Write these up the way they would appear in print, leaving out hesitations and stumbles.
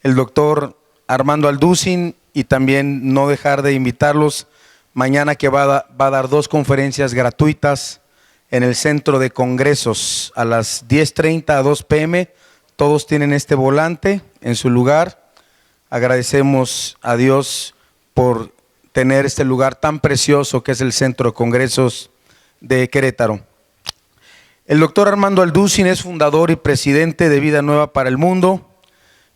el doctor Armando Alducin, y también no dejar de invitarlos mañana, que va a dar 2 conferencias gratuitas en el Centro de Congresos a las 10:30 a 2 p.m. Todos tienen este volante en su lugar. Agradecemos a Dios por tener este lugar tan precioso que es el Centro de Congresos de Querétaro. El doctor Armando Alducin es fundador y presidente de Vida Nueva para el Mundo,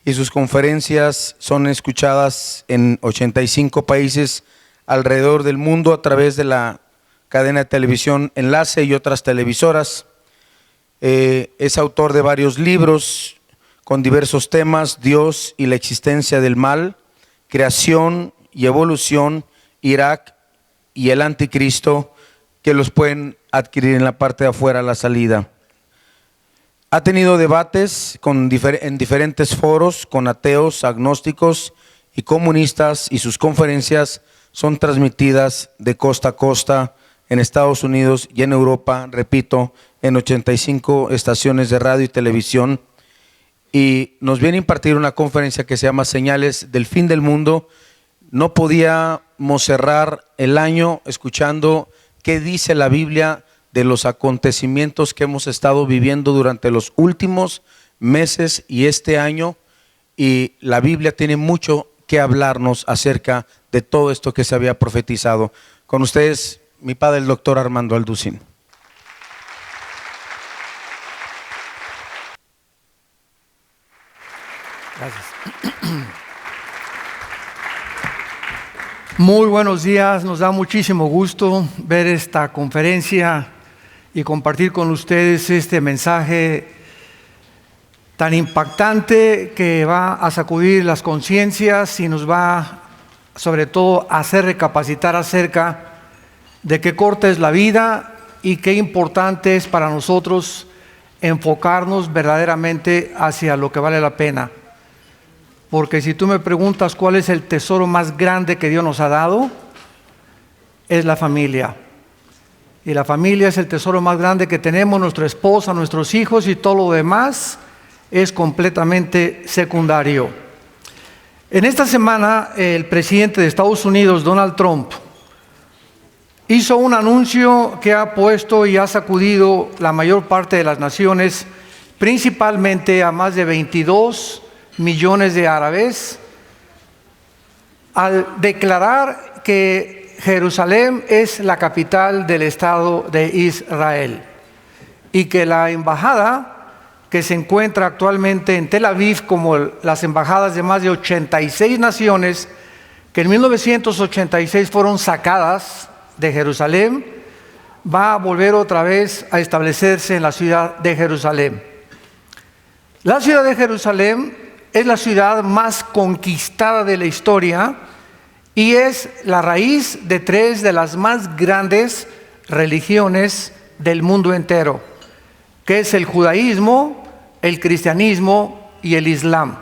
y sus conferencias son escuchadas en 85 países alrededor del mundo a través de la cadena de televisión Enlace y otras televisoras. Es autor de varios libros con diversos temas: Dios y la existencia del mal, Creación y evolución, Irak y el anticristo, que los pueden adquirir en la parte de afuera a la salida. Ha tenido debates en diferentes foros con ateos, agnósticos y comunistas, y sus conferencias son transmitidas de costa a costa en Estados Unidos y en Europa, repito, en 85 estaciones de radio y televisión. Y nos viene a impartir una conferencia que se llama Señales del Fin del Mundo. No podíamos cerrar el año escuchando qué dice la Biblia de los acontecimientos que hemos estado viviendo durante los últimos meses y este año, y la Biblia tiene mucho que hablarnos acerca de todo esto que se había profetizado. Con ustedes, mi padre, el doctor Armando Alducin. Gracias. Muy buenos días, nos da muchísimo gusto ver esta conferencia y compartir con ustedes este mensaje tan impactante que va a sacudir las conciencias y nos va sobre todo a hacer recapacitar acerca de qué corta es la vida y qué importante es para nosotros enfocarnos verdaderamente hacia lo que vale la pena. Porque si tú me preguntas cuál es el tesoro más grande que Dios nos ha dado, es la familia. Y la familia es el tesoro más grande que tenemos, nuestra esposa, nuestros hijos, y todo lo demás es completamente secundario. En esta semana, el presidente de Estados Unidos, Donald Trump, hizo un anuncio que ha puesto y ha sacudido la mayor parte de las naciones, principalmente a más de 22 millones de árabes, al declarar que Jerusalén es la capital del Estado de Israel y que la embajada que se encuentra actualmente en Tel Aviv, como las embajadas de más de 86 naciones que en 1986 fueron sacadas de Jerusalén, va a volver otra vez a establecerse en la ciudad de Jerusalén. La ciudad de Jerusalén es la ciudad más conquistada de la historia y es la raíz de 3 de las más grandes religiones del mundo entero, que es el judaísmo, el cristianismo y el islam.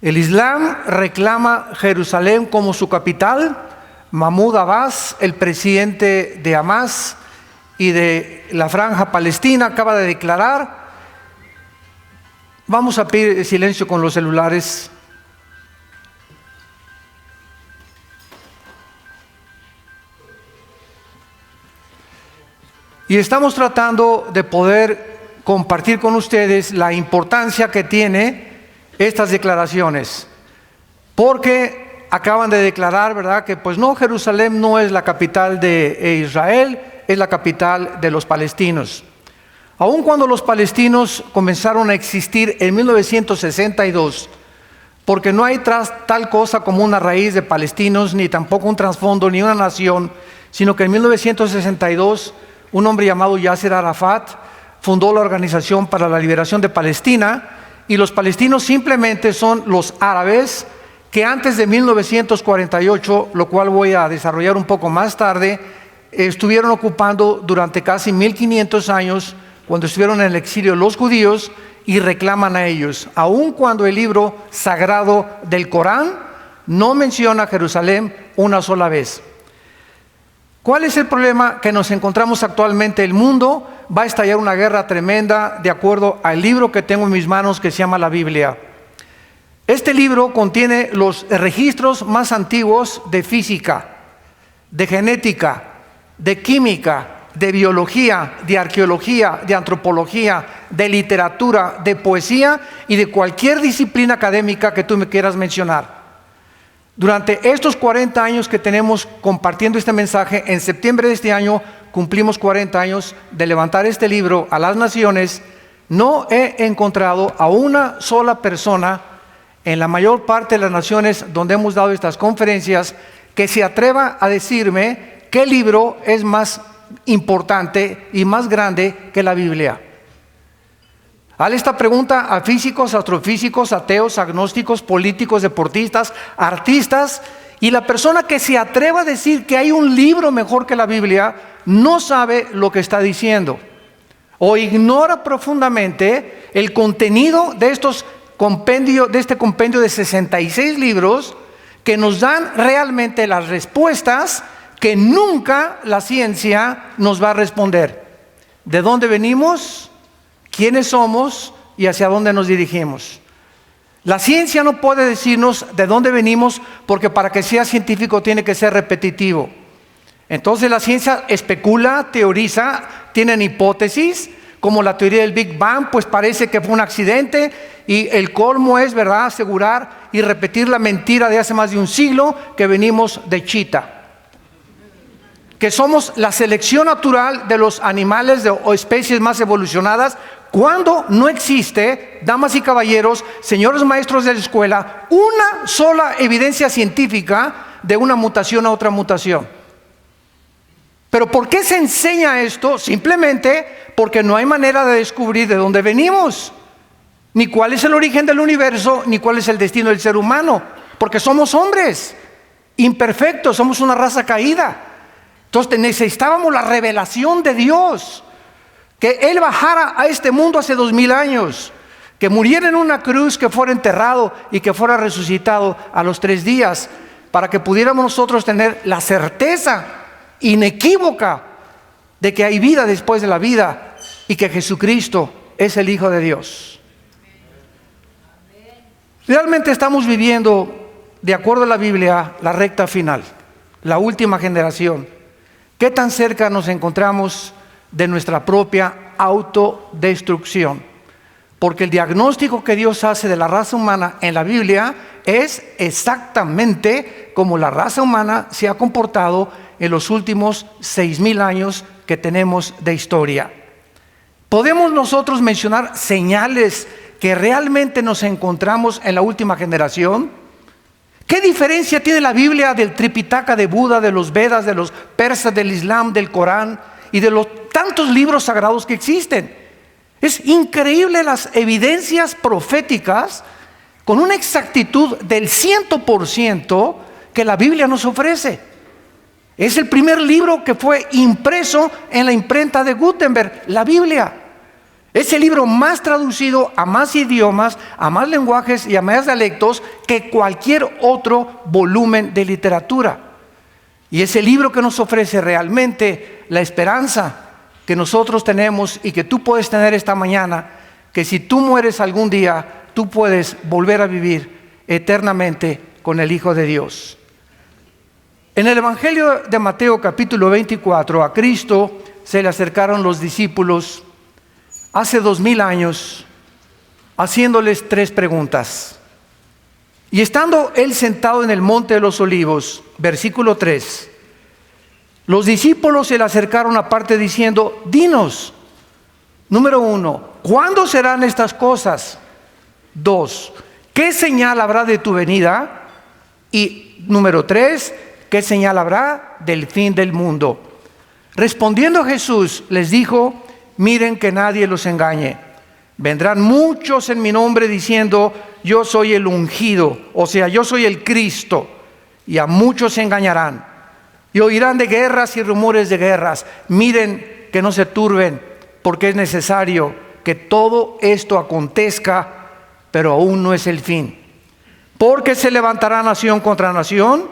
El islam reclama Jerusalén como su capital. Mahmoud Abbas, el presidente de Hamas y de la Franja Palestina, acaba de declarar. Vamos a pedir silencio con los celulares. Y estamos tratando de poder compartir con ustedes la importancia que tiene estas declaraciones, porque acaban de declarar, ¿verdad?, que pues no, Jerusalén no es la capital de Israel, es la capital de los palestinos. Aun cuando los palestinos comenzaron a existir en 1962, porque no hay tal cosa como una raíz de palestinos, ni tampoco un trasfondo, ni una nación, sino que en 1962 un hombre llamado Yasser Arafat fundó la Organización para la Liberación de Palestina, y los palestinos simplemente son los árabes que antes de 1948, lo cual voy a desarrollar un poco más tarde, estuvieron ocupando durante casi 1500 años, cuando estuvieron en el exilio los judíos, y reclaman a ellos, aun cuando el libro sagrado del Corán no menciona Jerusalén una sola vez. ¿Cuál es el problema que nos encontramos actualmente? El mundo va a estallar una guerra tremenda, de acuerdo al libro que tengo en mis manos, que se llama la Biblia. Este libro contiene los registros más antiguos de física, de genética, de química, de biología, de arqueología, de antropología, de literatura, de poesía y de cualquier disciplina académica que tú me quieras mencionar. Durante estos 40 años que tenemos compartiendo este mensaje, en septiembre de este año cumplimos 40 años de levantar este libro a las naciones. No he encontrado a una sola persona en la mayor parte de las naciones donde hemos dado estas conferencias que se atreva a decirme qué libro es más importante y más grande que la Biblia. Haz esta pregunta a físicos, astrofísicos, ateos, agnósticos, políticos, deportistas, artistas, y la persona que se atreva a decir que hay un libro mejor que la Biblia no sabe lo que está diciendo o ignora profundamente el contenido de este compendio de 66 libros que nos dan realmente las respuestas que nunca la ciencia nos va a responder. ¿De dónde venimos? ¿Quiénes somos? ¿Y hacia dónde nos dirigimos? La ciencia no puede decirnos de dónde venimos, porque para que sea científico tiene que ser repetitivo. Entonces la ciencia especula, teoriza, tienen hipótesis, como la teoría del Big Bang, pues parece que fue un accidente, y el colmo es, ¿verdad?, asegurar y repetir la mentira de hace más de un siglo, que venimos de chita, que somos la selección natural de los animales o especies más evolucionadas, cuando no existe, damas y caballeros, señores maestros de la escuela, una sola evidencia científica de una mutación a otra mutación. ¿Pero por qué se enseña esto? Simplemente porque no hay manera de descubrir de dónde venimos, ni cuál es el origen del universo, ni cuál es el destino del ser humano, porque somos hombres imperfectos, somos una raza caída. Entonces necesitábamos la revelación de Dios, que Él bajara a este mundo hace 2000 años, que muriera en una cruz, que fuera enterrado y que fuera resucitado a los 3 días, para que pudiéramos nosotros tener la certeza inequívoca de que hay vida después de la vida y que Jesucristo es el Hijo de Dios. Realmente estamos viviendo, de acuerdo a la Biblia, la recta final, la última generación. ¿Qué tan cerca nos encontramos de nuestra propia autodestrucción? Porque el diagnóstico que Dios hace de la raza humana en la Biblia es exactamente como la raza humana se ha comportado en los últimos 6000 años que tenemos de historia. ¿Podemos nosotros mencionar señales que realmente nos encontramos en la última generación? ¿Qué diferencia tiene la Biblia del Tripitaka de Buda, de los Vedas, de los persas, del Islam, del Corán y de los tantos libros sagrados que existen? Es increíble las evidencias proféticas con una exactitud del 100% que la Biblia nos ofrece. Es el primer libro que fue impreso en la imprenta de Gutenberg, la Biblia. Es el libro más traducido a más idiomas, a más lenguajes y a más dialectos que cualquier otro volumen de literatura. Y es el libro que nos ofrece realmente la esperanza que nosotros tenemos y que tú puedes tener esta mañana, que si tú mueres algún día, tú puedes volver a vivir eternamente con el Hijo de Dios. En el Evangelio de Mateo capítulo 24, a Cristo se le acercaron los discípulos hace 2000 años, haciéndoles 3 preguntas. Y estando él sentado en el monte de los olivos, versículo 3, los discípulos se le acercaron aparte diciendo: dinos, número 1, ¿cuándo serán estas cosas? 2, ¿qué señal habrá de tu venida? Y número 3, ¿qué señal habrá del fin del mundo? Respondiendo Jesús les dijo: miren que nadie los engañe. Vendrán muchos en mi nombre diciendo: yo soy el ungido, o sea, yo soy el Cristo, y a muchos se engañarán. Y oirán de guerras y rumores de guerras. Miren que no se turben, porque es necesario que todo esto acontezca, pero aún no es el fin. Porque se levantará nación contra nación,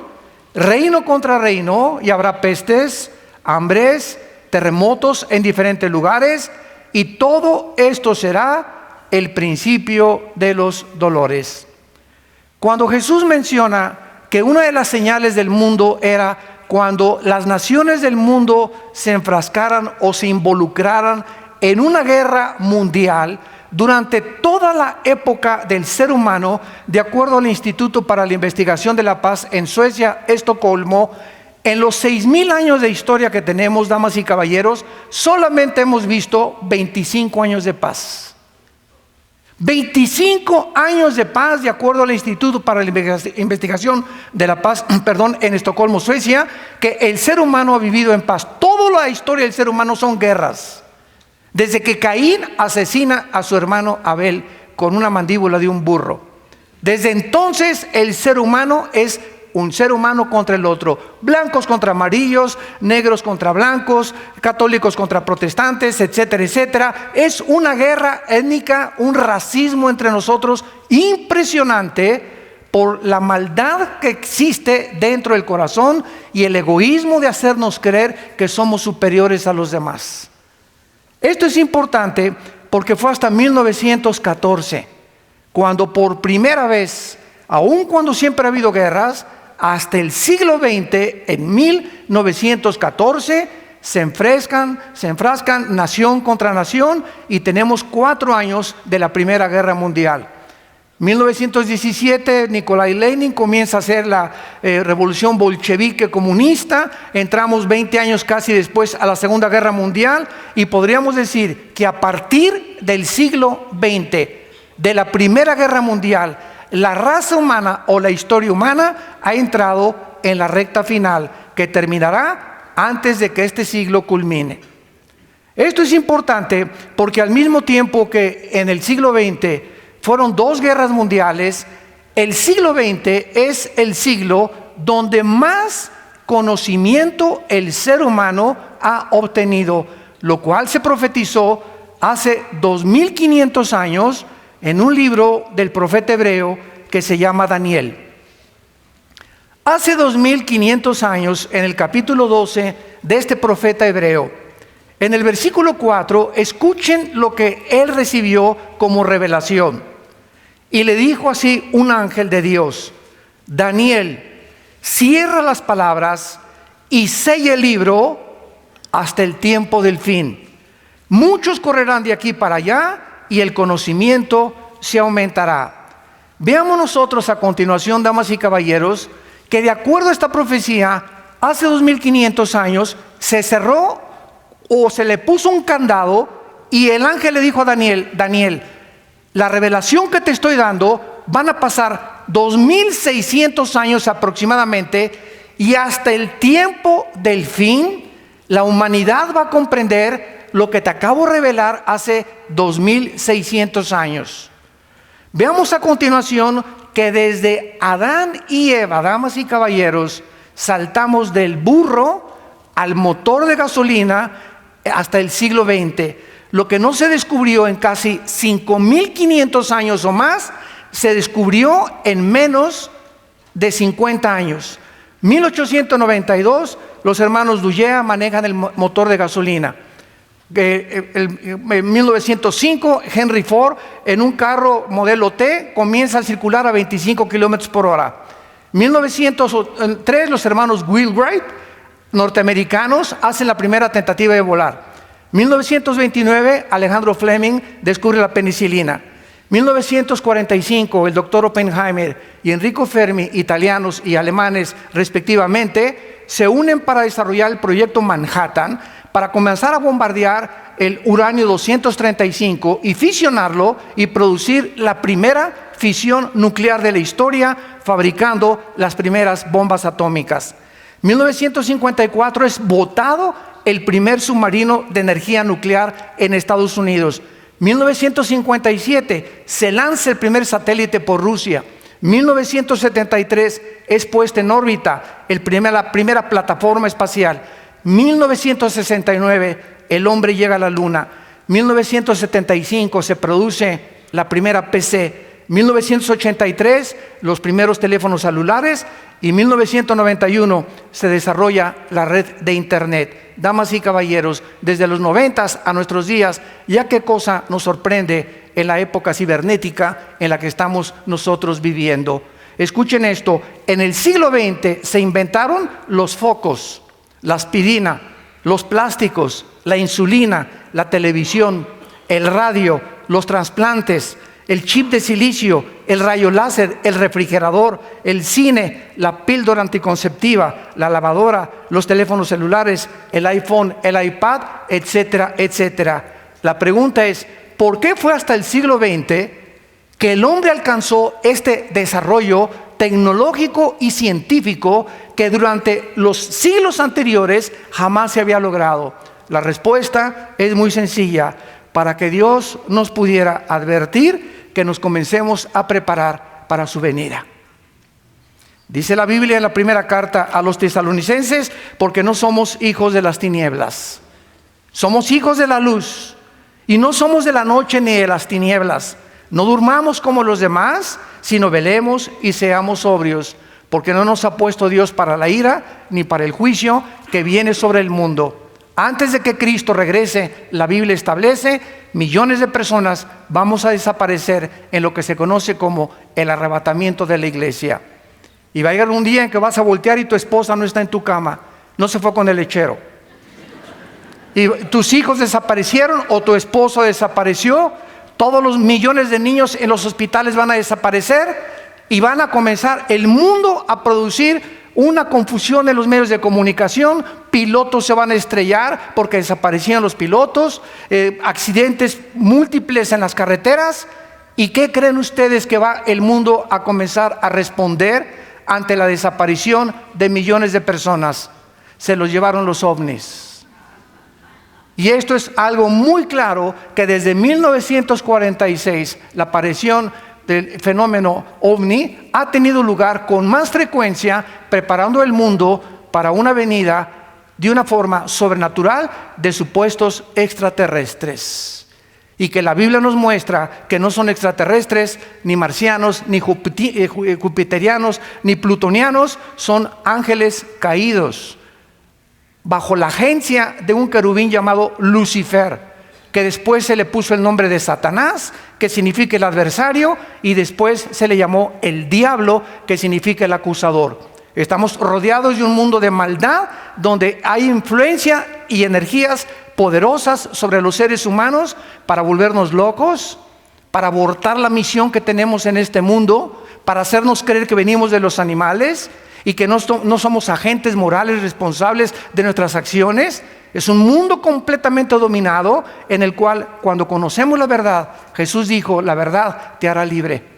reino contra reino, y habrá pestes, hambres, terremotos en diferentes lugares, y todo esto será el principio de los dolores. Cuando Jesús menciona que una de las señales del mundo era cuando las naciones del mundo se enfrascaran o se involucraran en una guerra mundial, durante toda la época del ser humano, de acuerdo al Instituto para la Investigación de la Paz en Suecia, Estocolmo, en los 6,000 años de historia que tenemos, damas y caballeros, solamente hemos visto 25 años de paz. 25 años de paz, de acuerdo al Instituto para la Investigación de la Paz, en Estocolmo, Suecia, que el ser humano ha vivido en paz. Toda la historia del ser humano son guerras. Desde que Caín asesina a su hermano Abel con una mandíbula de un burro. Desde entonces el ser humano es un ser humano contra el otro. Blancos contra amarillos, negros contra blancos, católicos contra protestantes, etcétera, etcétera. Es una guerra étnica, un racismo entre nosotros impresionante por la maldad que existe dentro del corazón y el egoísmo de hacernos creer que somos superiores a los demás. Esto es importante porque fue hasta 1914 cuando por primera vez, aun cuando siempre ha habido guerras, hasta el siglo XX, en 1914, se enfrascan nación contra nación y tenemos 4 años de la Primera Guerra Mundial. 1917, Nikolai Lenin comienza a hacer la revolución bolchevique comunista. Entramos 20 años casi después a la Segunda Guerra Mundial y podríamos decir que a partir del siglo XX, de la Primera Guerra Mundial, la raza humana o la historia humana ha entrado en la recta final que terminará antes de que este siglo culmine. Esto es importante porque al mismo tiempo que en el siglo XX fueron 2 guerras mundiales, el siglo XX es el siglo donde más conocimiento el ser humano ha obtenido, lo cual se profetizó hace 2500 años en un libro del profeta hebreo que se llama Daniel. Hace 2500 años, en el capítulo 12 de este profeta hebreo, en el versículo 4, escuchen lo que él recibió como revelación. Y le dijo así un ángel de Dios: Daniel, cierra las palabras y sella el libro hasta el tiempo del fin. Muchos correrán de aquí para allá y el conocimiento se aumentará. Veamos nosotros a continuación, damas y caballeros, que de acuerdo a esta profecía, hace 2500 años se cerró o se le puso un candado y el ángel le dijo a Daniel: Daniel, la revelación que te estoy dando van a pasar 2600 años aproximadamente y hasta el tiempo del fin la humanidad va a comprender lo que te acabo de revelar hace 2600 años. Veamos a continuación que desde Adán y Eva, damas y caballeros, saltamos del burro al motor de gasolina hasta el siglo XX. Lo que no se descubrió en casi 5500 años o más, se descubrió en menos de 50 años. 1892, los hermanos Dugea manejan el motor de gasolina. En 1905, Henry Ford, en un carro modelo T, comienza a circular a 25 kilómetros por hora. 1903, los hermanos Wheelwright, norteamericanos, hacen la primera tentativa de volar. 1929, Alejandro Fleming descubre la penicilina. 1945, el doctor Oppenheimer y Enrico Fermi, italianos y alemanes respectivamente, se unen para desarrollar el proyecto Manhattan, para comenzar a bombardear el uranio 235 y fisionarlo y producir la primera fisión nuclear de la historia, fabricando las primeras bombas atómicas. 1954 es botado el primer submarino de energía nuclear en Estados Unidos. 1957 se lanza el primer satélite por Rusia. 1973 es puesta en órbita la primera plataforma espacial. 1969 el hombre llega a la luna. 1975 se produce la primera PC. 1983 los primeros teléfonos celulares y 1991 se desarrolla la red de internet. Damas y caballeros, desde los 90 a nuestros días, ya qué cosa nos sorprende en la época cibernética en la que estamos nosotros viviendo. Escuchen esto, en el siglo XX se inventaron los focos, la aspirina, los plásticos, la insulina, la televisión, el radio, los trasplantes, el chip de silicio, el rayo láser, el refrigerador, el cine, la píldora anticonceptiva, la lavadora, los teléfonos celulares, el iPhone, el iPad, etcétera, etcétera. La pregunta es, ¿por qué fue hasta el siglo XX que el hombre alcanzó este desarrollo tecnológico y científico que durante los siglos anteriores jamás se había logrado? La respuesta es muy sencilla, para que Dios nos pudiera advertir que nos comencemos a preparar para su venida. Dice la Biblia en la primera carta a los tesalonicenses, porque no somos hijos de las tinieblas, somos hijos de la luz, y no somos de la noche ni de las tinieblas. No durmamos como los demás, sino velemos y seamos sobrios, porque no nos ha puesto Dios para la ira, ni para el juicio que viene sobre el mundo. Antes de que Cristo regrese, la Biblia establece, millones de personas vamos a desaparecer en lo que se conoce como el arrebatamiento de la iglesia. Y va a llegar un día en que vas a voltear y tu esposa no está en tu cama, no se fue con el lechero. Y tus hijos desaparecieron o tu esposo desapareció. Todos los millones de niños en los hospitales van a desaparecer y van a comenzar el mundo a producir una confusión en los medios de comunicación. Pilotos se van a estrellar porque desaparecían los pilotos, accidentes múltiples en las carreteras. ¿Y qué creen ustedes que va el mundo a comenzar a responder ante la desaparición de millones de personas? Se los llevaron los ovnis. Y esto es algo muy claro, que desde 1946 la aparición del fenómeno ovni ha tenido lugar con más frecuencia, preparando el mundo para una venida de una forma sobrenatural de supuestos extraterrestres. Y que la Biblia nos muestra que no son extraterrestres, ni marcianos, ni jupiterianos, ni plutonianos, son ángeles caídos, bajo la agencia de un querubín llamado Lucifer, que después se le puso el nombre de Satanás, que significa el adversario, y después se le llamó el diablo, que significa el acusador. Estamos rodeados de un mundo de maldad, donde hay influencia y energías poderosas sobre los seres humanos para volvernos locos, para abortar la misión que tenemos en este mundo, para hacernos creer que venimos de los animales y que no somos agentes morales responsables de nuestras acciones. Es un mundo completamente dominado, en el cual, cuando conocemos la verdad, Jesús dijo, la verdad te hará libre.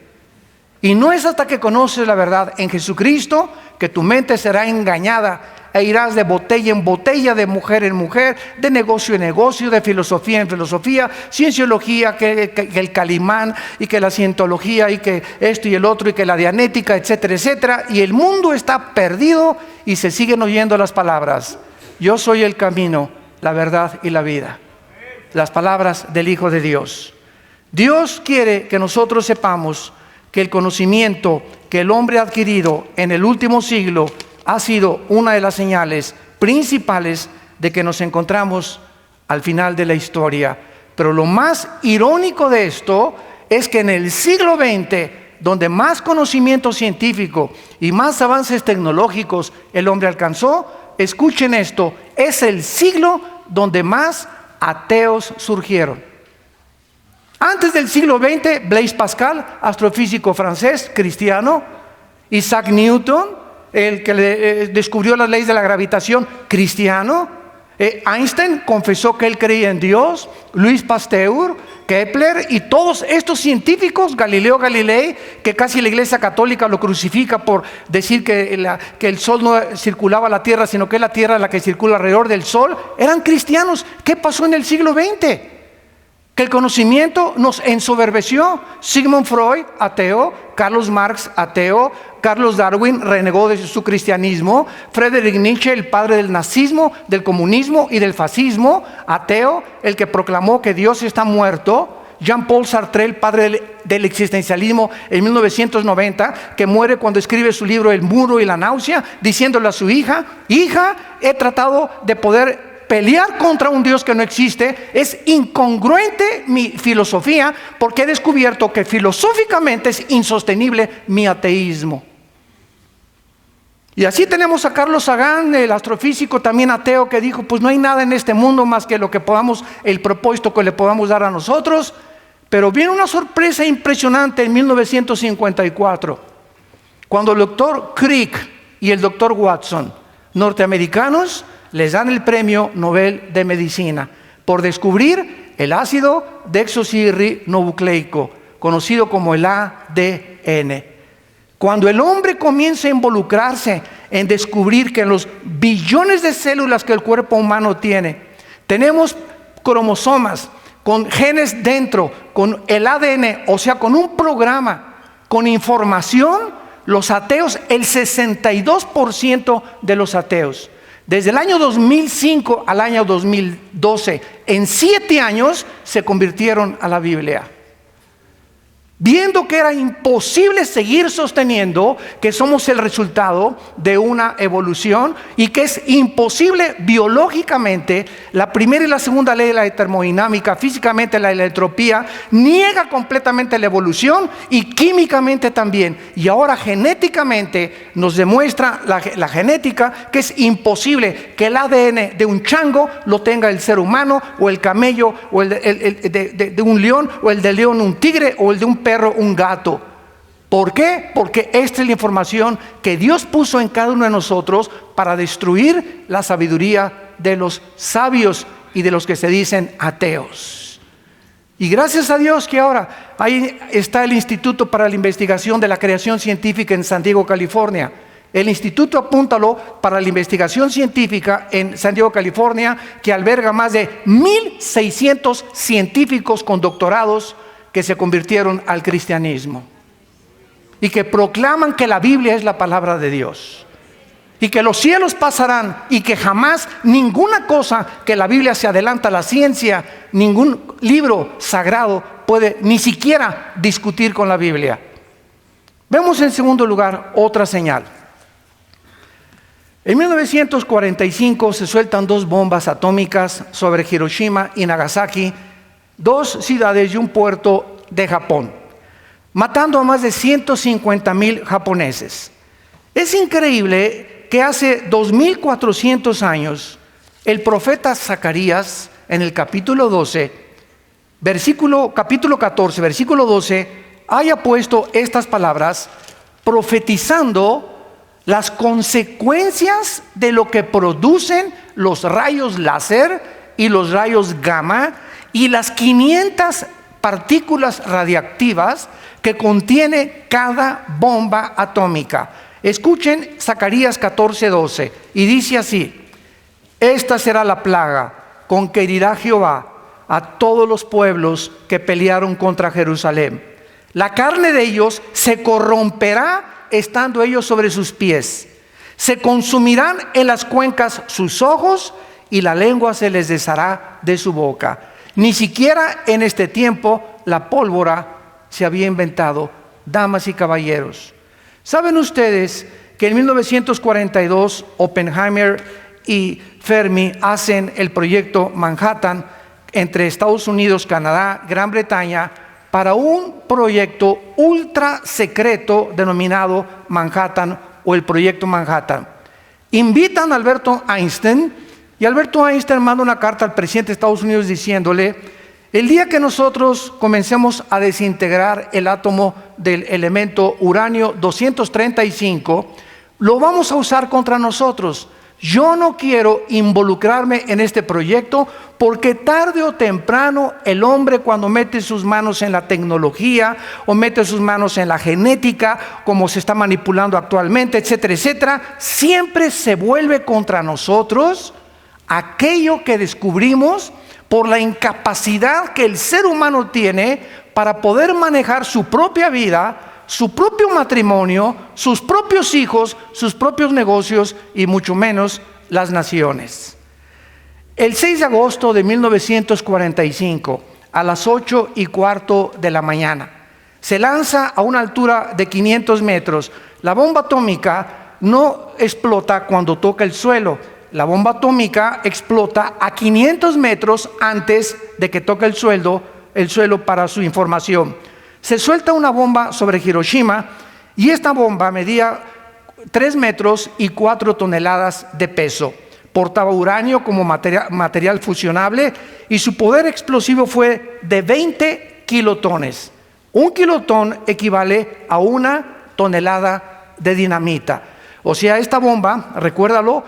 Y no es hasta que conoces la verdad en Jesucristo que tu mente será engañada e irás de botella en botella, de mujer en mujer, de negocio en negocio, de filosofía en filosofía, cienciología, que el Calimán, y que la cientología, y que esto y el otro, y que la dianética, etcétera, etcétera. Y el mundo está perdido y se siguen oyendo las palabras: yo soy el camino, la verdad y la vida. Las palabras del Hijo de Dios. Dios quiere que nosotros sepamos que el conocimiento que el hombre ha adquirido en el último siglo ha sido una de las señales principales de que nos encontramos al final de la historia. Pero lo más irónico de esto es que en el siglo XX, donde más conocimiento científico y más avances tecnológicos el hombre alcanzó, escuchen esto, es el siglo donde más ateos surgieron. Antes del siglo XX, Blaise Pascal, astrofísico francés, cristiano; Isaac Newton, el que descubrió las leyes de la gravitación, cristiano; Einstein confesó que él creía en Dios; Louis Pasteur, Kepler y todos estos científicos, Galileo Galilei, que casi la Iglesia Católica lo crucifica por decir que el Sol no circulaba la Tierra, sino que es la Tierra la que circula alrededor del Sol, eran cristianos. ¿Qué pasó en el siglo XX? Que el conocimiento nos ensoberbeció. Sigmund Freud, ateo; Carlos Marx, ateo; Carlos Darwin renegó de su cristianismo; Friedrich Nietzsche, el padre del nazismo, del comunismo y del fascismo, ateo, el que proclamó que Dios está muerto; Jean-Paul Sartre, el padre del existencialismo, en 1990, que muere cuando escribe su libro El muro y la náusea, diciéndole a su hija: hija, he tratado de poder pelear contra un Dios que no existe. Es incongruente mi filosofía, porque he descubierto que filosóficamente es insostenible mi ateísmo. Y así tenemos a Carlos Sagan, el astrofísico también ateo, que dijo, pues no hay nada en este mundo más que lo que podamos, el propósito que le podamos dar a nosotros. Pero viene una sorpresa impresionante en 1954, cuando el doctor Crick y el doctor Watson, norteamericanos, les dan el premio Nobel de Medicina por descubrir el ácido desoxirribonucleico, conocido como el ADN. Cuando el hombre comienza a involucrarse en descubrir que en los billones de células que el cuerpo humano tiene, tenemos cromosomas con genes dentro, con el ADN, o sea, con un programa, con información, los ateos, el 62% de los ateos, desde el año 2005 al año 2012, en 7 años se convirtieron a la Biblia. Viendo que era imposible seguir sosteniendo que somos el resultado de una evolución y que es imposible biológicamente, la primera y la segunda ley de la termodinámica, físicamente la de la entropía, niega completamente la evolución y químicamente también. Y ahora genéticamente nos demuestra la genética que es imposible que el ADN de un chango lo tenga el ser humano, o el camello, o el de un león, o el de león un tigre, o el de un perro, un gato. ¿Por qué? Porque esta es la información que Dios puso en cada uno de nosotros para destruir la sabiduría de los sabios y de los que se dicen ateos. Y gracias a Dios que ahora ahí está el Instituto para la Investigación de la Creación Científica en San Diego, California. El instituto, apúntalo, para la investigación científica en San Diego, California, que alberga más de 1,600 científicos con doctorados que se convirtieron al cristianismo y que proclaman que la Biblia es la palabra de Dios y que los cielos pasarán y que jamás ninguna cosa que la Biblia se adelanta a la ciencia, ningún libro sagrado puede ni siquiera discutir con la Biblia. Vemos en segundo lugar otra señal. En 1945 se sueltan 2 bombas atómicas sobre Hiroshima y Nagasaki, 2 ciudades y un puerto de Japón, matando a más de 150,000 japoneses. Es increíble que hace 2400 años el profeta Zacarías, en el capítulo 12, capítulo 14, versículo 12, haya puesto estas palabras profetizando las consecuencias de lo que producen los rayos láser y los rayos gamma y las 500 partículas radiactivas que contiene cada bomba atómica. Escuchen Zacarías 14:12 y dice así: esta será la plaga con que herirá Jehová a todos los pueblos que pelearon contra Jerusalén. La carne de ellos se corromperá estando ellos sobre sus pies. Se consumirán en las cuencas sus ojos y la lengua se les deshará de su boca. Ni siquiera en este tiempo la pólvora se había inventado. Damas y caballeros, ¿saben ustedes que en 1942 Oppenheimer y Fermi hacen el proyecto Manhattan entre Estados Unidos, Canadá, Gran Bretaña, para un proyecto ultra secreto denominado Manhattan o el proyecto Manhattan? Invitan a Alberto Einstein y Alberto Einstein manda una carta al presidente de Estados Unidos diciéndole: el día que nosotros comencemos a desintegrar el átomo del elemento uranio 235, lo vamos a usar contra nosotros. Yo no quiero involucrarme en este proyecto porque tarde o temprano el hombre, cuando mete sus manos en la tecnología o mete sus manos en la genética, como se está manipulando actualmente, etcétera, etcétera, siempre se vuelve contra nosotros aquello que descubrimos por la incapacidad que el ser humano tiene para poder manejar su propia vida, su propio matrimonio, sus propios hijos, sus propios negocios y mucho menos las naciones. El 6 de agosto de 1945, a las 8:15 de la mañana, se lanza a una altura de 500 metros. La bomba atómica no explota cuando toca el suelo. La bomba atómica explota a 500 metros antes de que toque el suelo para su información. Se suelta una bomba sobre Hiroshima y esta bomba medía 3 metros y 4 toneladas de peso. Portaba uranio como material fusionable y su poder explosivo fue de 20 kilotones. Un kilotón equivale a 1 tonelada de dinamita. O sea, esta bomba, recuérdalo,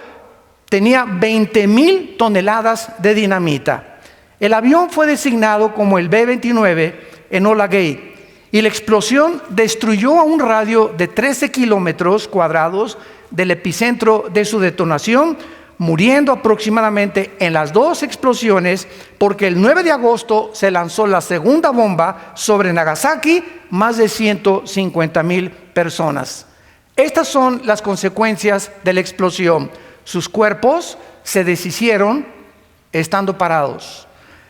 tenía 20,000 toneladas de dinamita. El avión fue designado como el B-29 Enola Gay y la explosión destruyó a un radio de 13 kilómetros cuadrados del epicentro de su detonación, muriendo aproximadamente en las 2 explosiones, porque el 9 de agosto se lanzó la segunda bomba sobre Nagasaki, más de 150,000 personas. Estas son las consecuencias de la explosión. Sus cuerpos se deshicieron estando parados.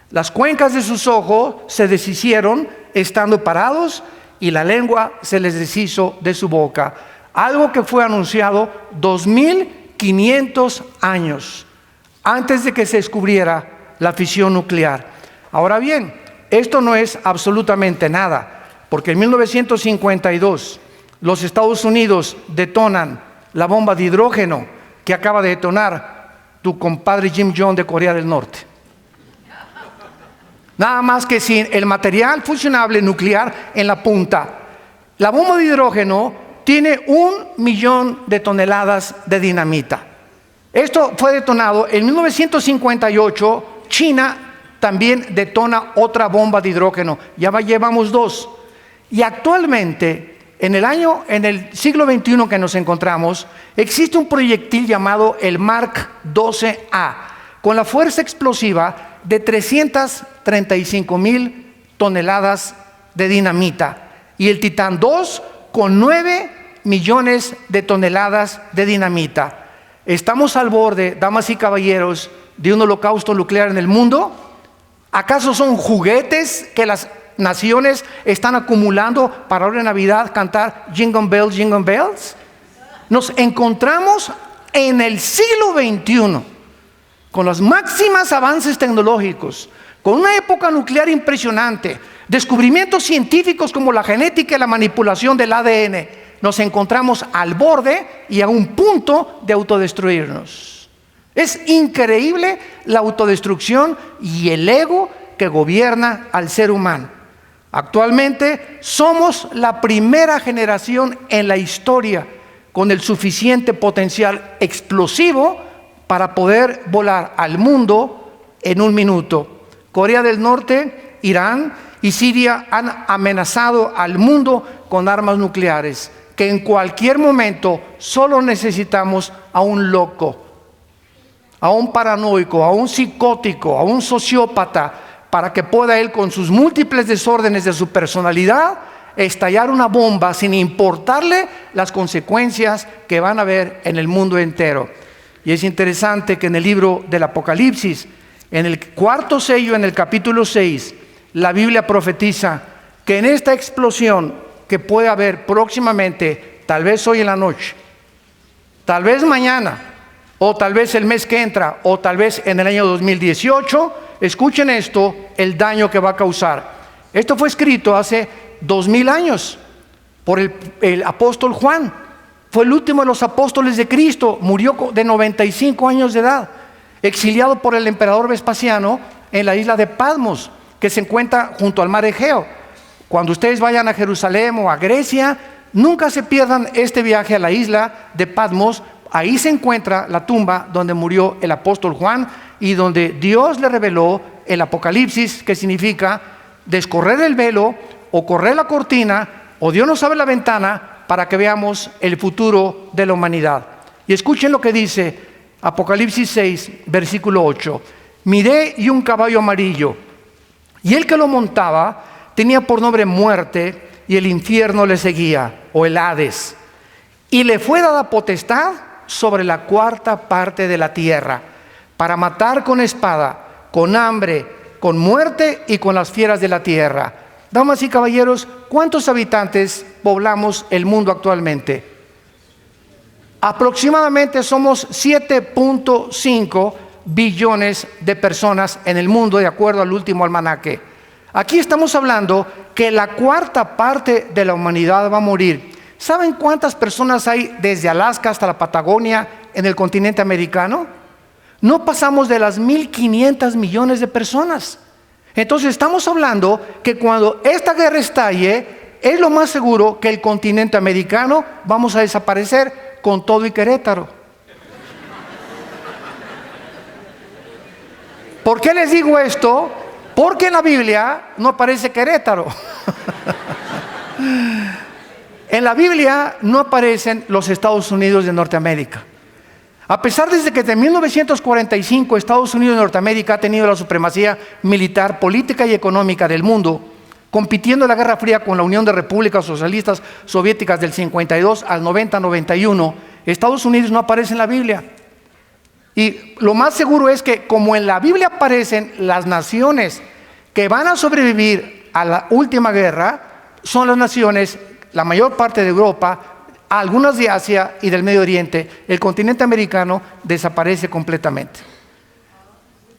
Las cuencas de sus ojos se deshicieron estando parados y la lengua se les deshizo de su boca. Algo que fue anunciado 2500 años antes de que se descubriera la fisión nuclear. Ahora bien, esto no es absolutamente nada, porque en 1952 los Estados Unidos detonan la bomba de hidrógeno que acaba de detonar tu compadre Kim Jong de Corea del Norte. Nada más que sin el material fusionable nuclear en la punta. La bomba de hidrógeno tiene 1,000,000 de toneladas de dinamita. Esto fue detonado en 1958. China también detona otra bomba de hidrógeno. Ya llevamos 2. Y actualmente, en el siglo XXI que nos encontramos, existe un proyectil llamado el Mark 12A, con la fuerza explosiva de 335,000 toneladas de dinamita, y el Titán 2 con 9 millones de toneladas de dinamita. ¿Estamos al borde, damas y caballeros, de un holocausto nuclear en el mundo? ¿Acaso son juguetes que las naciones están acumulando para ahora en Navidad cantar Jingle Bells, Jingle Bells? Nos encontramos en el siglo XXI con los máximos avances tecnológicos, con una época nuclear impresionante, descubrimientos científicos como la genética y la manipulación del ADN. Nos encontramos al borde y a un punto de autodestruirnos. Es increíble la autodestrucción y el ego que gobierna al ser humano. Actualmente somos la primera generación en la historia con el suficiente potencial explosivo para poder volar al mundo en 1 minuto. Corea del Norte, Irán y Siria han amenazado al mundo con armas nucleares, que en cualquier momento solo necesitamos a un loco, a un paranoico, a un psicótico, a un sociópata, para que pueda él, con sus múltiples desórdenes de su personalidad, estallar una bomba sin importarle las consecuencias que van a haber en el mundo entero. Y es interesante que en el libro del Apocalipsis, en el 4.º sello, en el capítulo 6, la Biblia profetiza que en esta explosión que puede haber próximamente, tal vez hoy en la noche, tal vez mañana, o tal vez el mes que entra, o tal vez en el año 2018, escuchen esto, el daño que va a causar. Esto fue escrito hace 2000 años por el apóstol Juan. Fue el último de los apóstoles de Cristo, murió de 95 años de edad, exiliado por el emperador Vespasiano en la isla de Patmos, que se encuentra junto al mar Egeo. Cuando ustedes vayan a Jerusalén o a Grecia, nunca se pierdan este viaje a la isla de Patmos. Ahí se encuentra la tumba donde murió el apóstol Juan y donde Dios le reveló el Apocalipsis, que significa descorrer el velo o correr la cortina, o Dios nos abre la ventana para que veamos el futuro de la humanidad. Y escuchen lo que dice Apocalipsis 6, versículo 8. Miré y un caballo amarillo, y el que lo montaba tenía por nombre Muerte, y el infierno le seguía, o el Hades. Y le fue dada potestad sobre la 4ª parte de la tierra, para matar con espada, con hambre, con muerte y con las fieras de la tierra. Damas y caballeros, ¿cuántos habitantes poblamos el mundo actualmente? Aproximadamente somos 7.5 billones de personas en el mundo, de acuerdo al último almanaque. Aquí estamos hablando que la 4ª parte de la humanidad va a morir ¿Saben cuántas personas hay desde Alaska hasta la Patagonia en el continente americano? No pasamos de las 1.500 millones de personas. Entonces estamos hablando que cuando esta guerra estalle, es lo más seguro que el continente americano vamos a desaparecer con todo y Querétaro. ¿Por qué les digo esto? Porque en la Biblia no aparece Querétaro. En la Biblia no aparecen los Estados Unidos de Norteamérica. A pesar de que desde 1945 Estados Unidos de Norteamérica ha tenido la supremacía militar, política y económica del mundo, compitiendo en la Guerra Fría con la Unión de Repúblicas Socialistas Soviéticas del 52 al 90-91, Estados Unidos no aparece en la Biblia. Y lo más seguro es que como en la Biblia aparecen las naciones que van a sobrevivir a la última guerra, son las naciones, la mayor parte de Europa, algunas de Asia y del Medio Oriente. El continente americano desaparece completamente.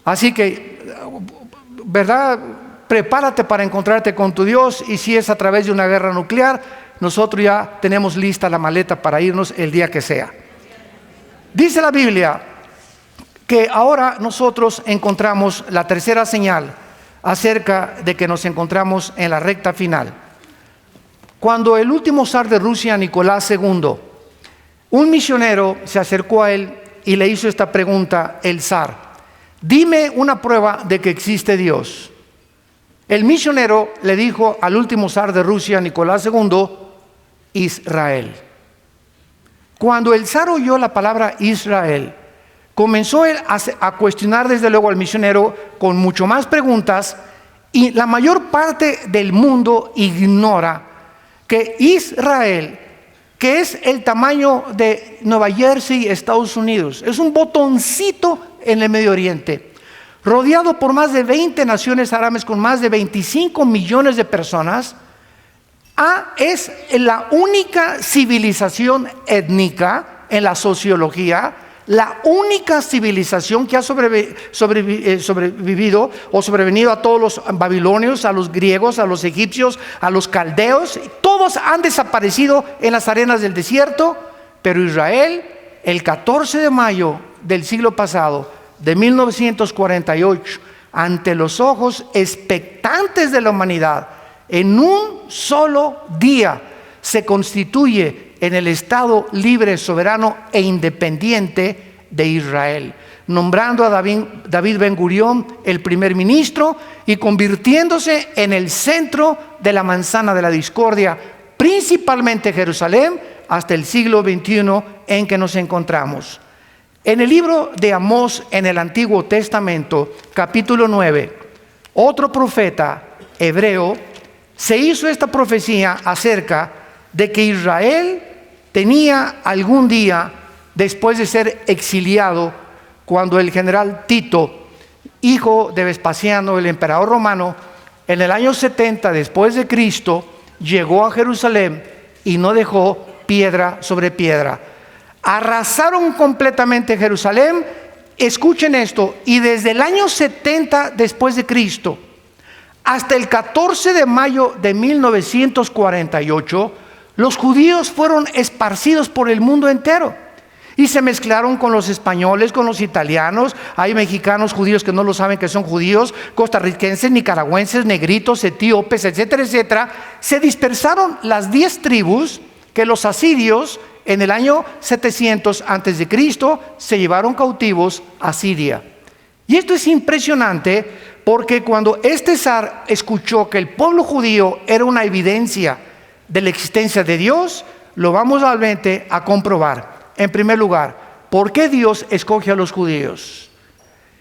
Así que, ¿verdad? Prepárate para encontrarte con tu Dios, y si es a través de una guerra nuclear, nosotros ya tenemos lista la maleta para irnos el día que sea. Dice la Biblia que ahora nosotros encontramos la tercera señal acerca de que nos encontramos en la recta final. Cuando el último zar de Rusia, Nicolás II, un misionero se acercó a él y le hizo esta pregunta, el zar: dime una prueba de que existe Dios. El misionero le dijo al último zar de Rusia, Nicolás II, Israel. Cuando el zar oyó la palabra Israel, comenzó él a cuestionar desde luego al misionero con mucho más preguntas, y la mayor parte del mundo ignora que Israel, que es el tamaño de Nueva Jersey, Estados Unidos, es un botoncito en el Medio Oriente, rodeado por más de 20 naciones árabes con más de 25 millones de personas, es la única civilización étnica en la sociología, la única civilización que ha sobrevenido a todos los babilonios, a los griegos, a los egipcios, a los caldeos. Todos han desaparecido en las arenas del desierto, pero Israel, el 14 de mayo del siglo pasado, de 1948, ante los ojos expectantes de la humanidad, en un solo día se constituye en el Estado libre, soberano e independiente de Israel, nombrando a David Ben Gurión el primer ministro y convirtiéndose en el centro de la manzana de la discordia, principalmente Jerusalén, hasta el siglo XXI en que nos encontramos. En el libro de Amós, en el Antiguo Testamento, capítulo 9, otro profeta hebreo se hizo esta profecía acerca de que Israel tenía algún día, después de ser exiliado, cuando el general Tito, hijo de Vespasiano, el emperador romano, en el año 70 después de Cristo, llegó a Jerusalén y no dejó piedra sobre piedra. Arrasaron completamente Jerusalén. Escuchen esto, y desde el año 70 después de Cristo hasta el 14 de mayo de 1948, los judíos fueron esparcidos por el mundo entero y se mezclaron con los españoles, con los italianos. Hay mexicanos judíos que no lo saben que son judíos, costarricenses, nicaragüenses, negritos, etíopes, etcétera, etcétera. Se dispersaron las 10 tribus que los asirios en el año 700 antes de Cristo se llevaron cautivos a Siria. Y esto es impresionante, porque cuando este zar escuchó que el pueblo judío era una evidencia de la existencia de Dios, lo vamos realmente a comprobar. En primer lugar, ¿por qué Dios escoge a los judíos?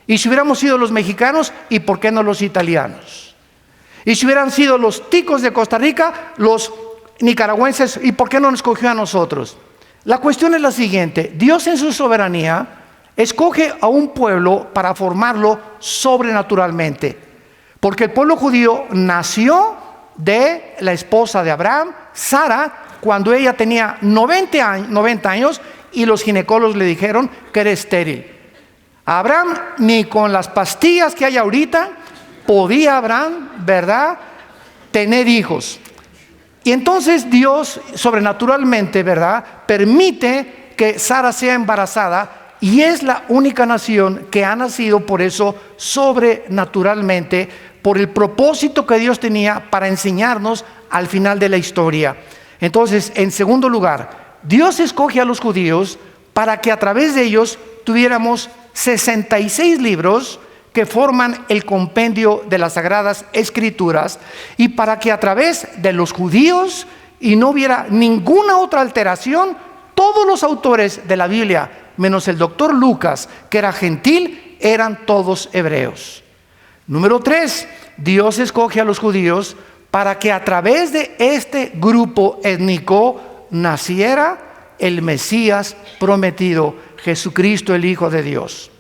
Y si hubiéramos sido los mexicanos, ¿y por qué no los italianos? Y si hubieran sido los ticos de Costa Rica, los nicaragüenses, ¿y por qué no nos escogió a nosotros? La cuestión es la siguiente: Dios en su soberanía escoge a un pueblo para formarlo sobrenaturalmente, porque el pueblo judío nació de la esposa de Abraham, Sara, cuando ella tenía 90 años y los ginecólogos le dijeron que era estéril. Abraham, ni con las pastillas que hay ahorita, podía Abraham, ¿verdad?, tener hijos. Y entonces Dios sobrenaturalmente, ¿verdad?, permite que Sara sea embarazada, y es la única nación que ha nacido por eso sobrenaturalmente, por el propósito que Dios tenía para enseñarnos al final de la historia. Entonces, en segundo lugar, Dios escoge a los judíos para que a través de ellos tuviéramos 66 libros que forman el compendio de las Sagradas Escrituras, y para que a través de los judíos, y no hubiera ninguna otra alteración, todos los autores de la Biblia, menos el doctor Lucas, que era gentil, eran todos hebreos. Número 3, Dios escoge a los judíos para que a través de este grupo étnico naciera el Mesías prometido, Jesucristo, el Hijo de Dios.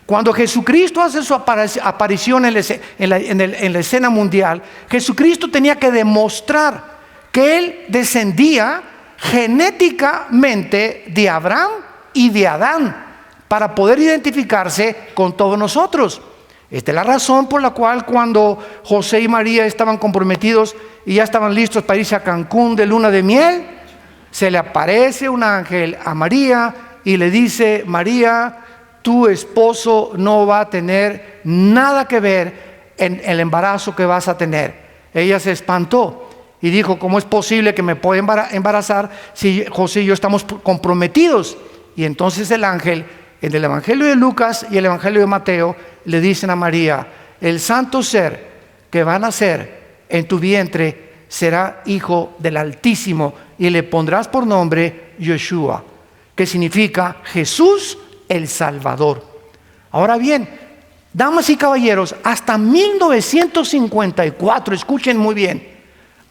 Cuando Jesucristo hace su aparición en la escena mundial, Jesucristo tenía que demostrar que Él descendía genéticamente de Abraham y de Adán para poder identificarse con todos nosotros. Esta es la razón por la cual cuando José y María estaban comprometidos y ya estaban listos para irse a Cancún de luna de miel, se le aparece un ángel a María y le dice: María, tu esposo no va a tener nada que ver en el embarazo que vas a tener. Ella se espantó y dijo: ¿cómo es posible que me pueda embarazar si José y yo estamos comprometidos? Y entonces el ángel, en el Evangelio de Lucas y el Evangelio de Mateo, le dicen a María: el santo ser que va a nacer en tu vientre será hijo del Altísimo, y le pondrás por nombre Yeshua, que significa Jesús el Salvador. Ahora bien, damas y caballeros, hasta 1954, escuchen muy bien,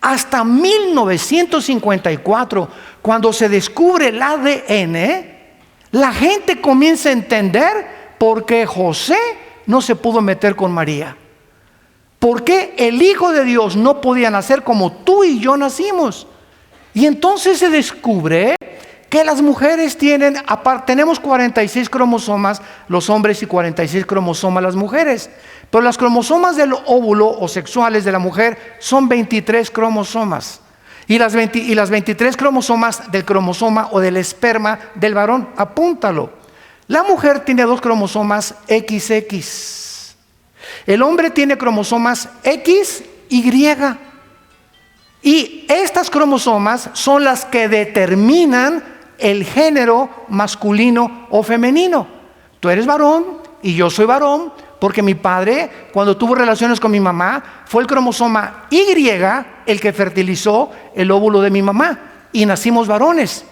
hasta 1954, cuando se descubre el ADN, la gente comienza a entender por qué José no se pudo meter con María, por qué el Hijo de Dios no podía nacer como tú y yo nacimos. Y entonces se descubre que las mujeres tenemos 46 cromosomas los hombres y 46 cromosomas las mujeres, pero las cromosomas del óvulo o sexuales de la mujer son 23 cromosomas, y las 23 cromosomas del cromosoma o del esperma del varón. Apúntalo: la mujer tiene 2 cromosomas XX, el hombre tiene cromosomas XY, y estas cromosomas son las que determinan el género masculino o femenino. Tú eres varón y yo soy varón porque mi padre, cuando tuvo relaciones con mi mamá, fue el cromosoma Y el que fertilizó el óvulo de mi mamá y nacimos varones.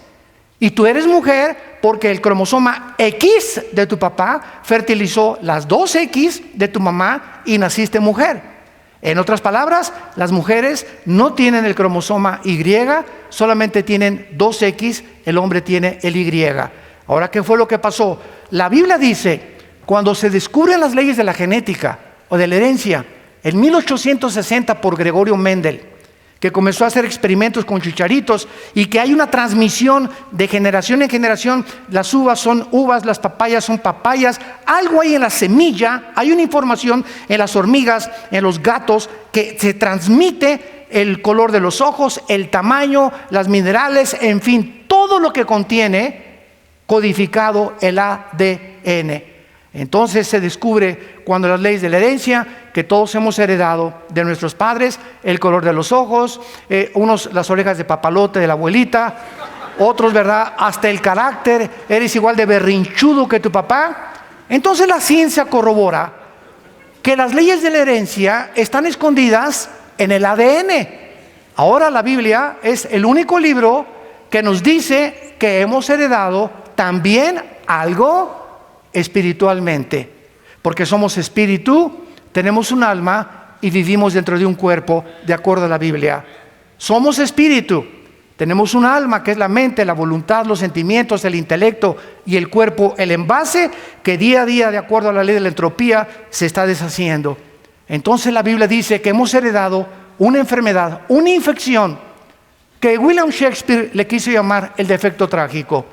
Y tú eres mujer porque el cromosoma X de tu papá fertilizó las 2X de tu mamá y naciste mujer. En otras palabras, las mujeres no tienen el cromosoma Y, solamente tienen 2X, el hombre tiene el Y. Ahora, ¿qué fue lo que pasó? La Biblia dice, cuando se descubren las leyes de la genética o de la herencia, en 1860 por Gregorio Mendel, que comenzó a hacer experimentos con chicharitos, y que hay una transmisión de generación en generación. Las uvas son uvas, las papayas son papayas. Algo hay en la semilla, hay una información en las hormigas, en los gatos, que se transmite el color de los ojos, el tamaño, las minerales, en fin, todo lo que contiene codificado el ADN. Entonces se descubre, cuando las leyes de la herencia, que todos hemos heredado de nuestros padres el color de los ojos, unos las orejas de papalote de la abuelita, otros, ¿verdad?, hasta el carácter, eres igual de berrinchudo que tu papá. Entonces la ciencia corrobora que las leyes de la herencia están escondidas en el ADN. Ahora la Biblia es el único libro que nos dice que hemos heredado también algo espiritualmente, porque somos espíritu, tenemos un alma y vivimos dentro de un cuerpo, de acuerdo a la Biblia. Somos espíritu, tenemos un alma que es la mente, la voluntad, los sentimientos, el intelecto, y el cuerpo, el envase que día a día, de acuerdo a la ley de la entropía, se está deshaciendo. Entonces la Biblia dice que hemos heredado una enfermedad, una infección, que William Shakespeare le quiso llamar el defecto trágico.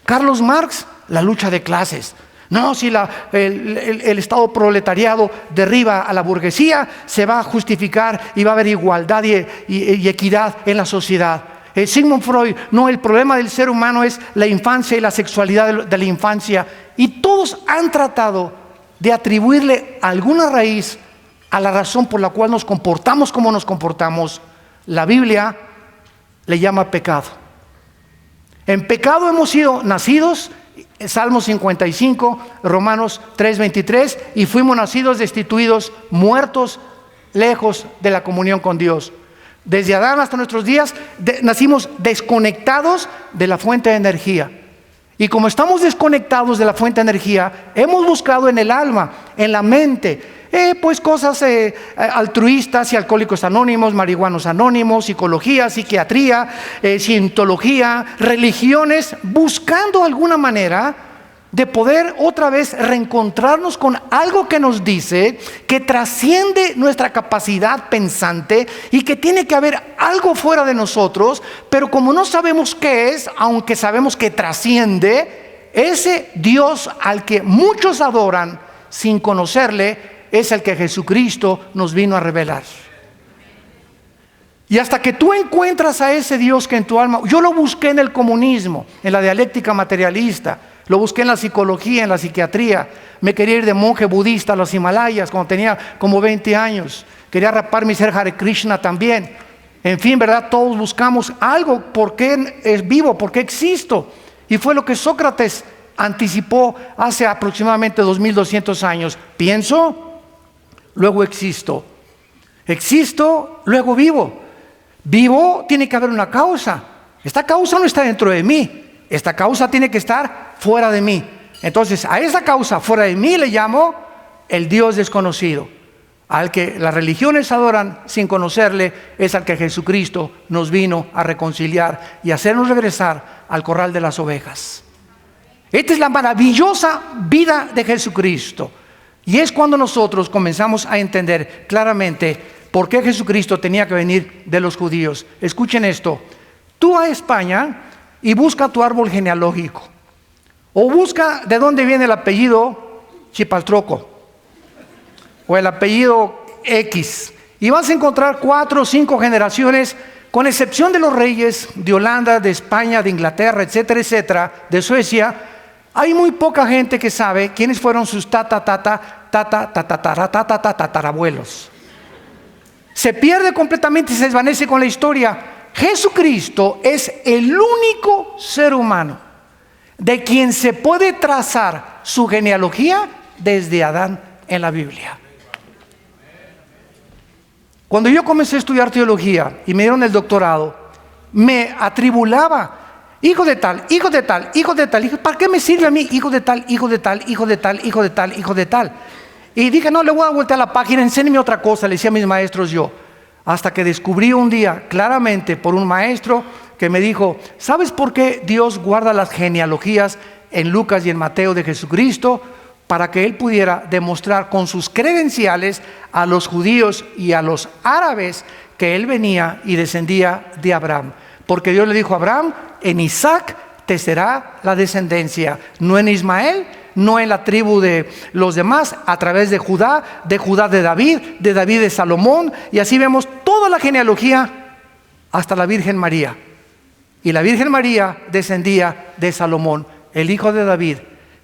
Carlos Marx, la lucha de clases. No, si el Estado proletariado derriba a la burguesía, se va a justificar y va a haber igualdad y equidad en la sociedad. Sigmund Freud, no, el problema del ser humano es la infancia y la sexualidad de la infancia. Y todos han tratado de atribuirle alguna raíz a la razón por la cual nos comportamos como nos comportamos. La Biblia le llama pecado. En pecado hemos sido nacidos, Salmos 55, Romanos 3:23, y fuimos nacidos destituidos, muertos, lejos de la comunión con Dios. Desde Adán hasta nuestros días nacimos desconectados de la fuente de energía. Y como estamos desconectados de la fuente de energía, hemos buscado en el alma, en la mente, pues cosas altruistas y alcohólicos anónimos, marihuanos anónimos, psicología, psiquiatría, cientología, religiones, buscando alguna manera de poder otra vez reencontrarnos con algo que nos dice que trasciende nuestra capacidad pensante y que tiene que haber algo fuera de nosotros, pero como no sabemos qué es, aunque sabemos que trasciende, ese Dios al que muchos adoran sin conocerle es el que Jesucristo nos vino a revelar. Y hasta que tú encuentras a ese Dios que en tu alma, yo lo busqué en el comunismo, en la dialéctica materialista, lo busqué en la psicología, en la psiquiatría, me quería ir de monje budista a los Himalayas cuando tenía como 20 años, quería raparme y ser Hare Krishna también. En fin, ¿verdad? Todos buscamos algo, ¿por qué es vivo? ¿Por qué existo? Y fue lo que Sócrates anticipó hace aproximadamente 2200 años. Pienso, luego existo. Existo, luego vivo. Vivo, tiene que haber una causa. Esta causa no está dentro de mí. Esta causa tiene que estar fuera de mí. Entonces, a esa causa fuera de mí le llamo el Dios desconocido. Al que las religiones adoran sin conocerle, es al que Jesucristo nos vino a reconciliar y hacernos regresar al corral de las ovejas. Esta es la maravillosa vida de Jesucristo. Y es cuando nosotros comenzamos a entender claramente por qué Jesucristo tenía que venir de los judíos. Escuchen esto. Tú a España y busca tu árbol genealógico. O busca de dónde viene el apellido Chipaltroco. O el apellido X. Y vas a encontrar 4 o 5 generaciones, con excepción de los reyes de Holanda, de España, de Inglaterra, etcétera, etcétera, de Suecia. Hay muy poca gente que sabe quiénes fueron sus tatarabuelos. Se pierde completamente y se desvanece con la historia. Jesucristo es el único ser humano de quien se puede trazar su genealogía desde Adán en la Biblia. Cuando yo comencé a estudiar teología y me dieron el doctorado, me atribulaba. Hijo de tal, hijo de tal, hijo de tal. ¿Para qué me sirve a mí hijo de tal, hijo de tal, hijo de tal, hijo de tal, hijo de tal? Y dije, no, le voy a voltear la página, enséñeme otra cosa, le decía a mis maestros yo. Hasta que descubrí un día claramente por un maestro que me dijo, ¿sabes por qué Dios guarda las genealogías en Lucas y en Mateo de Jesucristo? Para que Él pudiera demostrar con sus credenciales a los judíos y a los árabes que Él venía y descendía de Abraham. Porque Dios le dijo a Abraham, en Isaac te será la descendencia, no en Ismael, no en la tribu de los demás, a través de Judá de David de Salomón, y así vemos toda la genealogía hasta la Virgen María. Y la Virgen María descendía de Salomón, el hijo de David,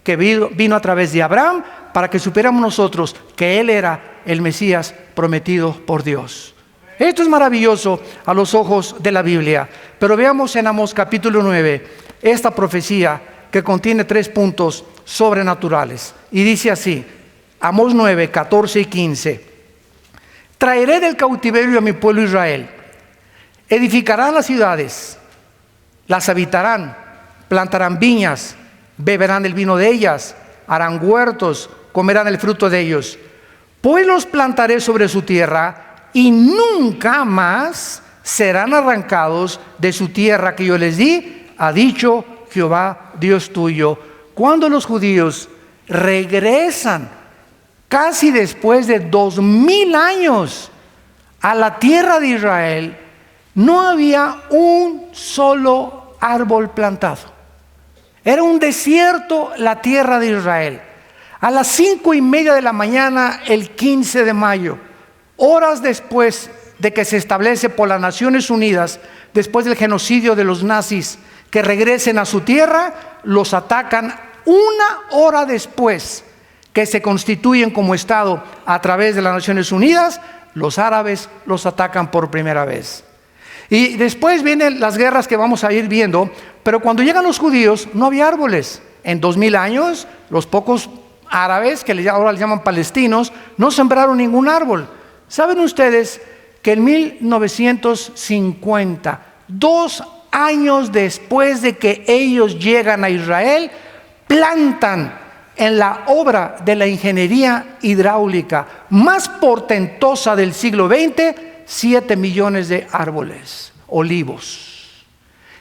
que vino a través de Abraham para que supiéramos nosotros que Él era el Mesías prometido por Dios. Esto es maravilloso a los ojos de la Biblia. Pero veamos en Amós capítulo 9 esta profecía que contiene 3 puntos sobrenaturales. Y dice así, Amós 9, 14 y 15. Traeré del cautiverio a mi pueblo Israel. Edificarán las ciudades, las habitarán, plantarán viñas, beberán el vino de ellas, harán huertos, comerán el fruto de ellos. Pues los plantaré sobre su tierra y nunca más serán arrancados de su tierra que yo les di, ha dicho Jehová Dios tuyo. Cuando los judíos regresan casi después de 2000 años a la tierra de Israel, no había un solo árbol plantado. Era un desierto la tierra de Israel. A las 5:30 de la mañana, el 15 de mayo, horas después de que se establece por las Naciones Unidas, después del genocidio de los nazis, que regresen a su tierra, los atacan 1 hora después que se constituyen como Estado a través de las Naciones Unidas. Los árabes los atacan por primera vez. Y después vienen las guerras que vamos a ir viendo, pero cuando llegan los judíos no había árboles. En 2000 años, los pocos árabes, que ahora les llaman palestinos, no sembraron ningún árbol. ¿Saben ustedes que en 1950, 2 años después de que ellos llegan a Israel, plantan en la obra de la ingeniería hidráulica más portentosa del siglo XX, 7 millones de árboles, olivos?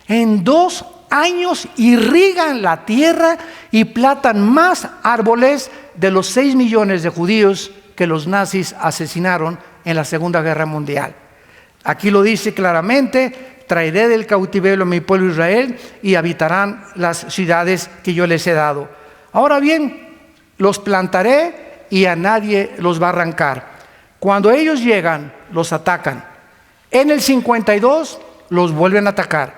En 2 años irrigan la tierra y plantan más árboles de los 6 millones de judíos que los nazis asesinaron en la Segunda Guerra Mundial. Aquí lo dice claramente: traeré del cautiverio a mi pueblo Israel y habitarán las ciudades que yo les he dado. Ahora bien, los plantaré y a nadie los va a arrancar. Cuando ellos llegan, los atacan. En el 52 los vuelven a atacar.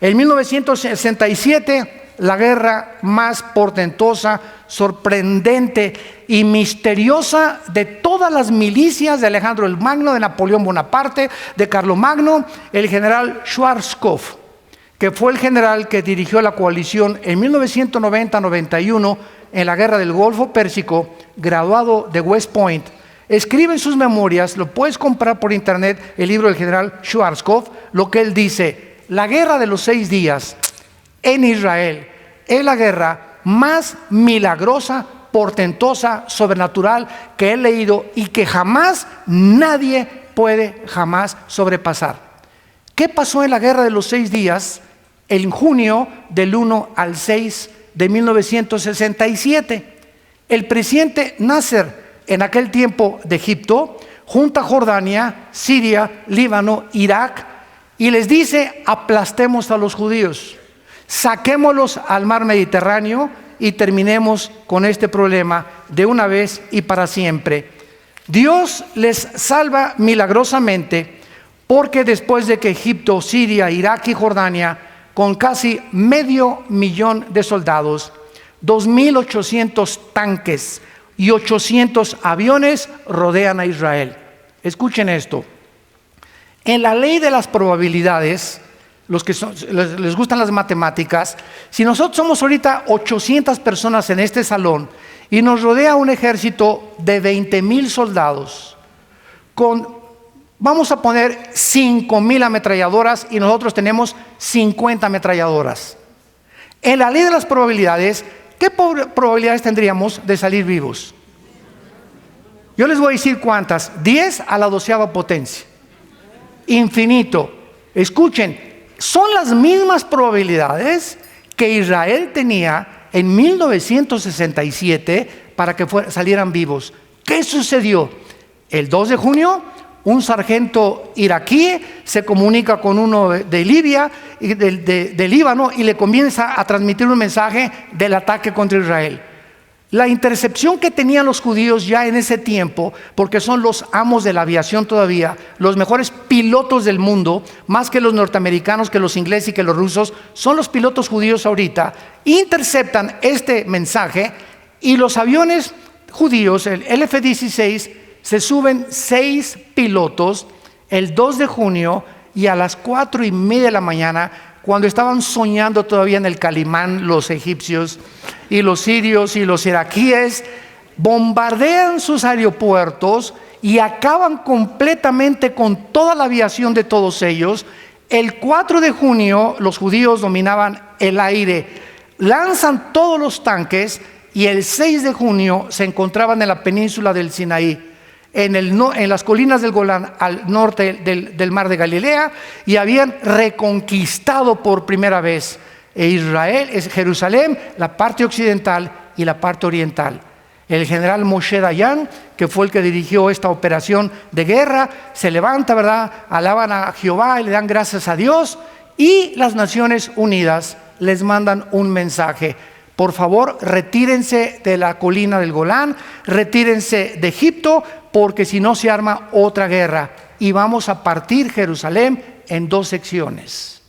En 1967, la guerra más portentosa, sorprendente y misteriosa de todas las milicias de Alejandro el Magno, de Napoleón Bonaparte, de Carlomagno, el general Schwarzkopf, que fue el general que dirigió la coalición en 1990-91 en la guerra del Golfo Pérsico, graduado de West Point, escribe en sus memorias, lo puedes comprar por internet, el libro del general Schwarzkopf, lo que él dice: la guerra de los 6 días en Israel es la guerra más milagrosa, portentosa, sobrenatural que he leído y que jamás nadie puede jamás sobrepasar. ¿Qué pasó en la guerra de los 6 días en junio del 1 al 6 de 1967? El presidente Nasser, en aquel tiempo de Egipto, junta Jordania, Siria, Líbano, Irak, y les dice: aplastemos a los judíos, saquémoslos al mar Mediterráneo y terminemos con este problema de una vez y para siempre. Dios les salva milagrosamente, porque después de que Egipto, Siria, Irak y Jordania, con casi 500,000 de soldados, 2,800 tanques y 800 aviones rodean a Israel. Escuchen esto. En la ley de las probabilidades, los que les gustan las matemáticas, si nosotros somos ahorita 800 personas en este salón y nos rodea un ejército de 20,000 soldados, vamos a poner 5,000 ametralladoras y nosotros tenemos 50 ametralladoras. En la ley de las probabilidades, ¿qué probabilidades tendríamos de salir vivos? Yo les voy a decir cuántas: 10 a la 12ª potencia. Infinito. Escuchen, son las mismas probabilidades que Israel tenía en 1967 para que salieran vivos. ¿Qué sucedió? El 2 de junio, un sargento iraquí se comunica con uno de Libia, de Líbano, y le comienza a transmitir un mensaje del ataque contra Israel. La intercepción que tenían los judíos ya en ese tiempo, porque son los amos de la aviación todavía, los mejores pilotos del mundo, más que los norteamericanos, que los ingleses y que los rusos, son los pilotos judíos ahorita, interceptan este mensaje y los aviones judíos, el F-16, se suben 6 pilotos el 2 de junio y a las 4:30 de la mañana, cuando estaban soñando todavía en el Calimán los egipcios y los sirios y los iraquíes, bombardean sus aeropuertos y acaban completamente con toda la aviación de todos ellos. El 4 de junio los judíos dominaban el aire, lanzan todos los tanques, y el 6 de junio se encontraban en la península del Sinaí, en las colinas del Golán, al norte del mar de Galilea, y habían reconquistado por primera vez Israel, Jerusalén, la parte occidental y la parte oriental. El general Moshe Dayan, que fue el que dirigió esta operación de guerra, se levanta, ¿verdad? Alaban a Jehová y le dan gracias a Dios, y las Naciones Unidas les mandan un mensaje. por favor, retírense de la colina del Golán, retírense de Egipto, porque si no se arma otra guerra y vamos a partir Jerusalén en 2 secciones.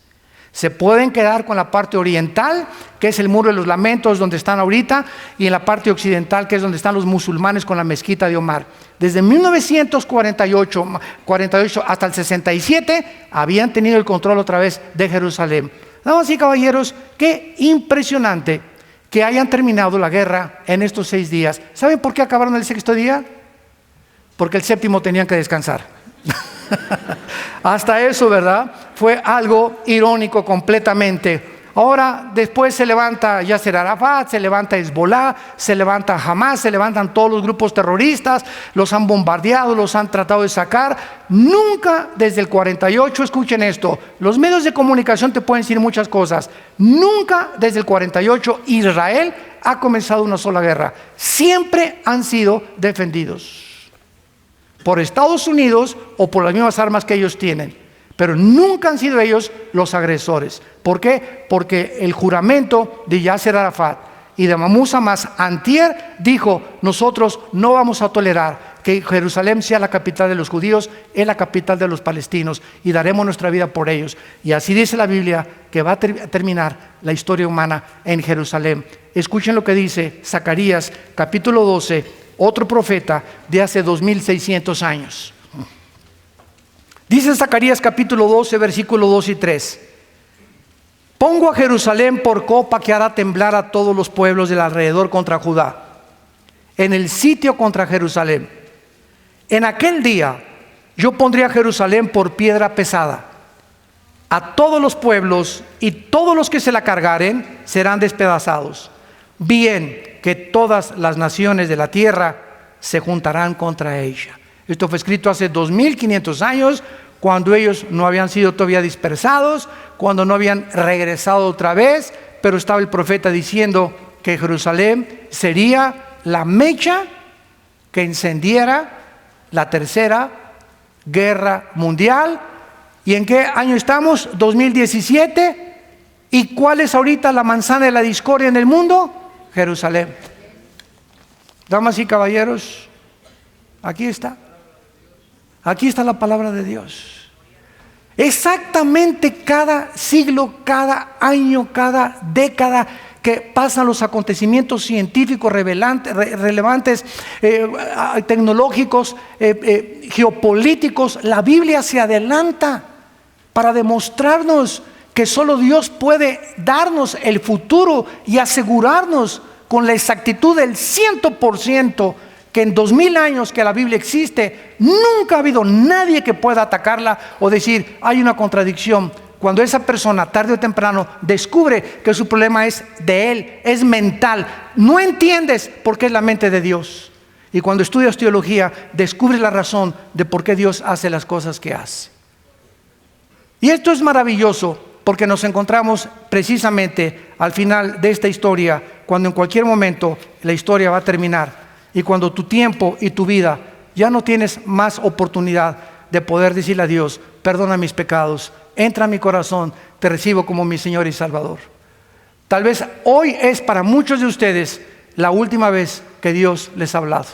Se pueden quedar con la parte oriental, que es el Muro de los Lamentos, donde están ahorita, y en la parte occidental, que es donde están los musulmanes con la mezquita de Omar. Desde 1948 hasta el 67 habían tenido el control otra vez de Jerusalén. Damas y caballeros, qué impresionante que hayan terminado la guerra en estos 6 días. ¿Saben por qué acabaron el 6º día? Porque el 7º tenían que descansar. Hasta eso, ¿verdad? Fue algo irónico completamente. Ahora, después se levanta Yasser Arafat, se levanta Hezbollah, se levanta Hamas, se levantan todos los grupos terroristas, los han bombardeado, los han tratado de sacar. Nunca desde el 48, escuchen esto, los medios de comunicación te pueden decir muchas cosas, nunca desde el 48 Israel ha comenzado una sola guerra. Siempre han sido defendidos por Estados Unidos o por las mismas armas que ellos tienen, pero nunca han sido ellos los agresores. ¿Por qué? Porque el juramento de Yasser Arafat y de Mahmoud Abbas antier dijo: nosotros no vamos a tolerar que Jerusalén sea la capital de los judíos, es la capital de los palestinos, y daremos nuestra vida por ellos. Y así dice la Biblia que va a terminar la historia humana en Jerusalén. Escuchen lo que dice Zacarías capítulo 12, otro profeta de hace 2600 años. Dice Zacarías capítulo 12, versículo 2 y 3: pongo a Jerusalén por copa que hará temblar a todos los pueblos del alrededor contra Judá, en el sitio contra Jerusalén. En aquel día yo pondré a Jerusalén por piedra pesada. A todos los pueblos y todos los que se la cargaren serán despedazados. Bien que todas las naciones de la tierra se juntarán contra ella. Esto fue escrito hace 2500 años, cuando ellos no habían sido todavía dispersados, cuando no habían regresado otra vez, pero estaba el profeta diciendo que Jerusalén sería la mecha que encendiera la tercera guerra mundial. ¿Y en qué año estamos? 2017. ¿Y cuál es ahorita la manzana de la discordia en el mundo? Jerusalén. Damas y caballeros, aquí está. Aquí está la palabra de Dios. Exactamente cada siglo, cada año, cada década que pasan los acontecimientos científicos relevantes, tecnológicos, geopolíticos, la Biblia se adelanta para demostrarnos que solo Dios puede darnos el futuro y asegurarnos con la exactitud del 100% que en 2000 años que la Biblia existe, nunca ha habido nadie que pueda atacarla o decir hay una contradicción. Cuando esa persona tarde o temprano descubre que su problema es de él, es mental, no entiendes por qué es la mente de Dios. Y cuando estudias teología, descubres la razón de por qué Dios hace las cosas que hace. Y esto es maravilloso, porque nos encontramos precisamente al final de esta historia, cuando en cualquier momento la historia va a terminar, y cuando tu tiempo y tu vida ya no tienes más oportunidad de poder decirle a Dios: perdona mis pecados, entra a mi corazón, te recibo como mi Señor y Salvador. Tal vez hoy es para muchos de ustedes la última vez que Dios les ha hablado.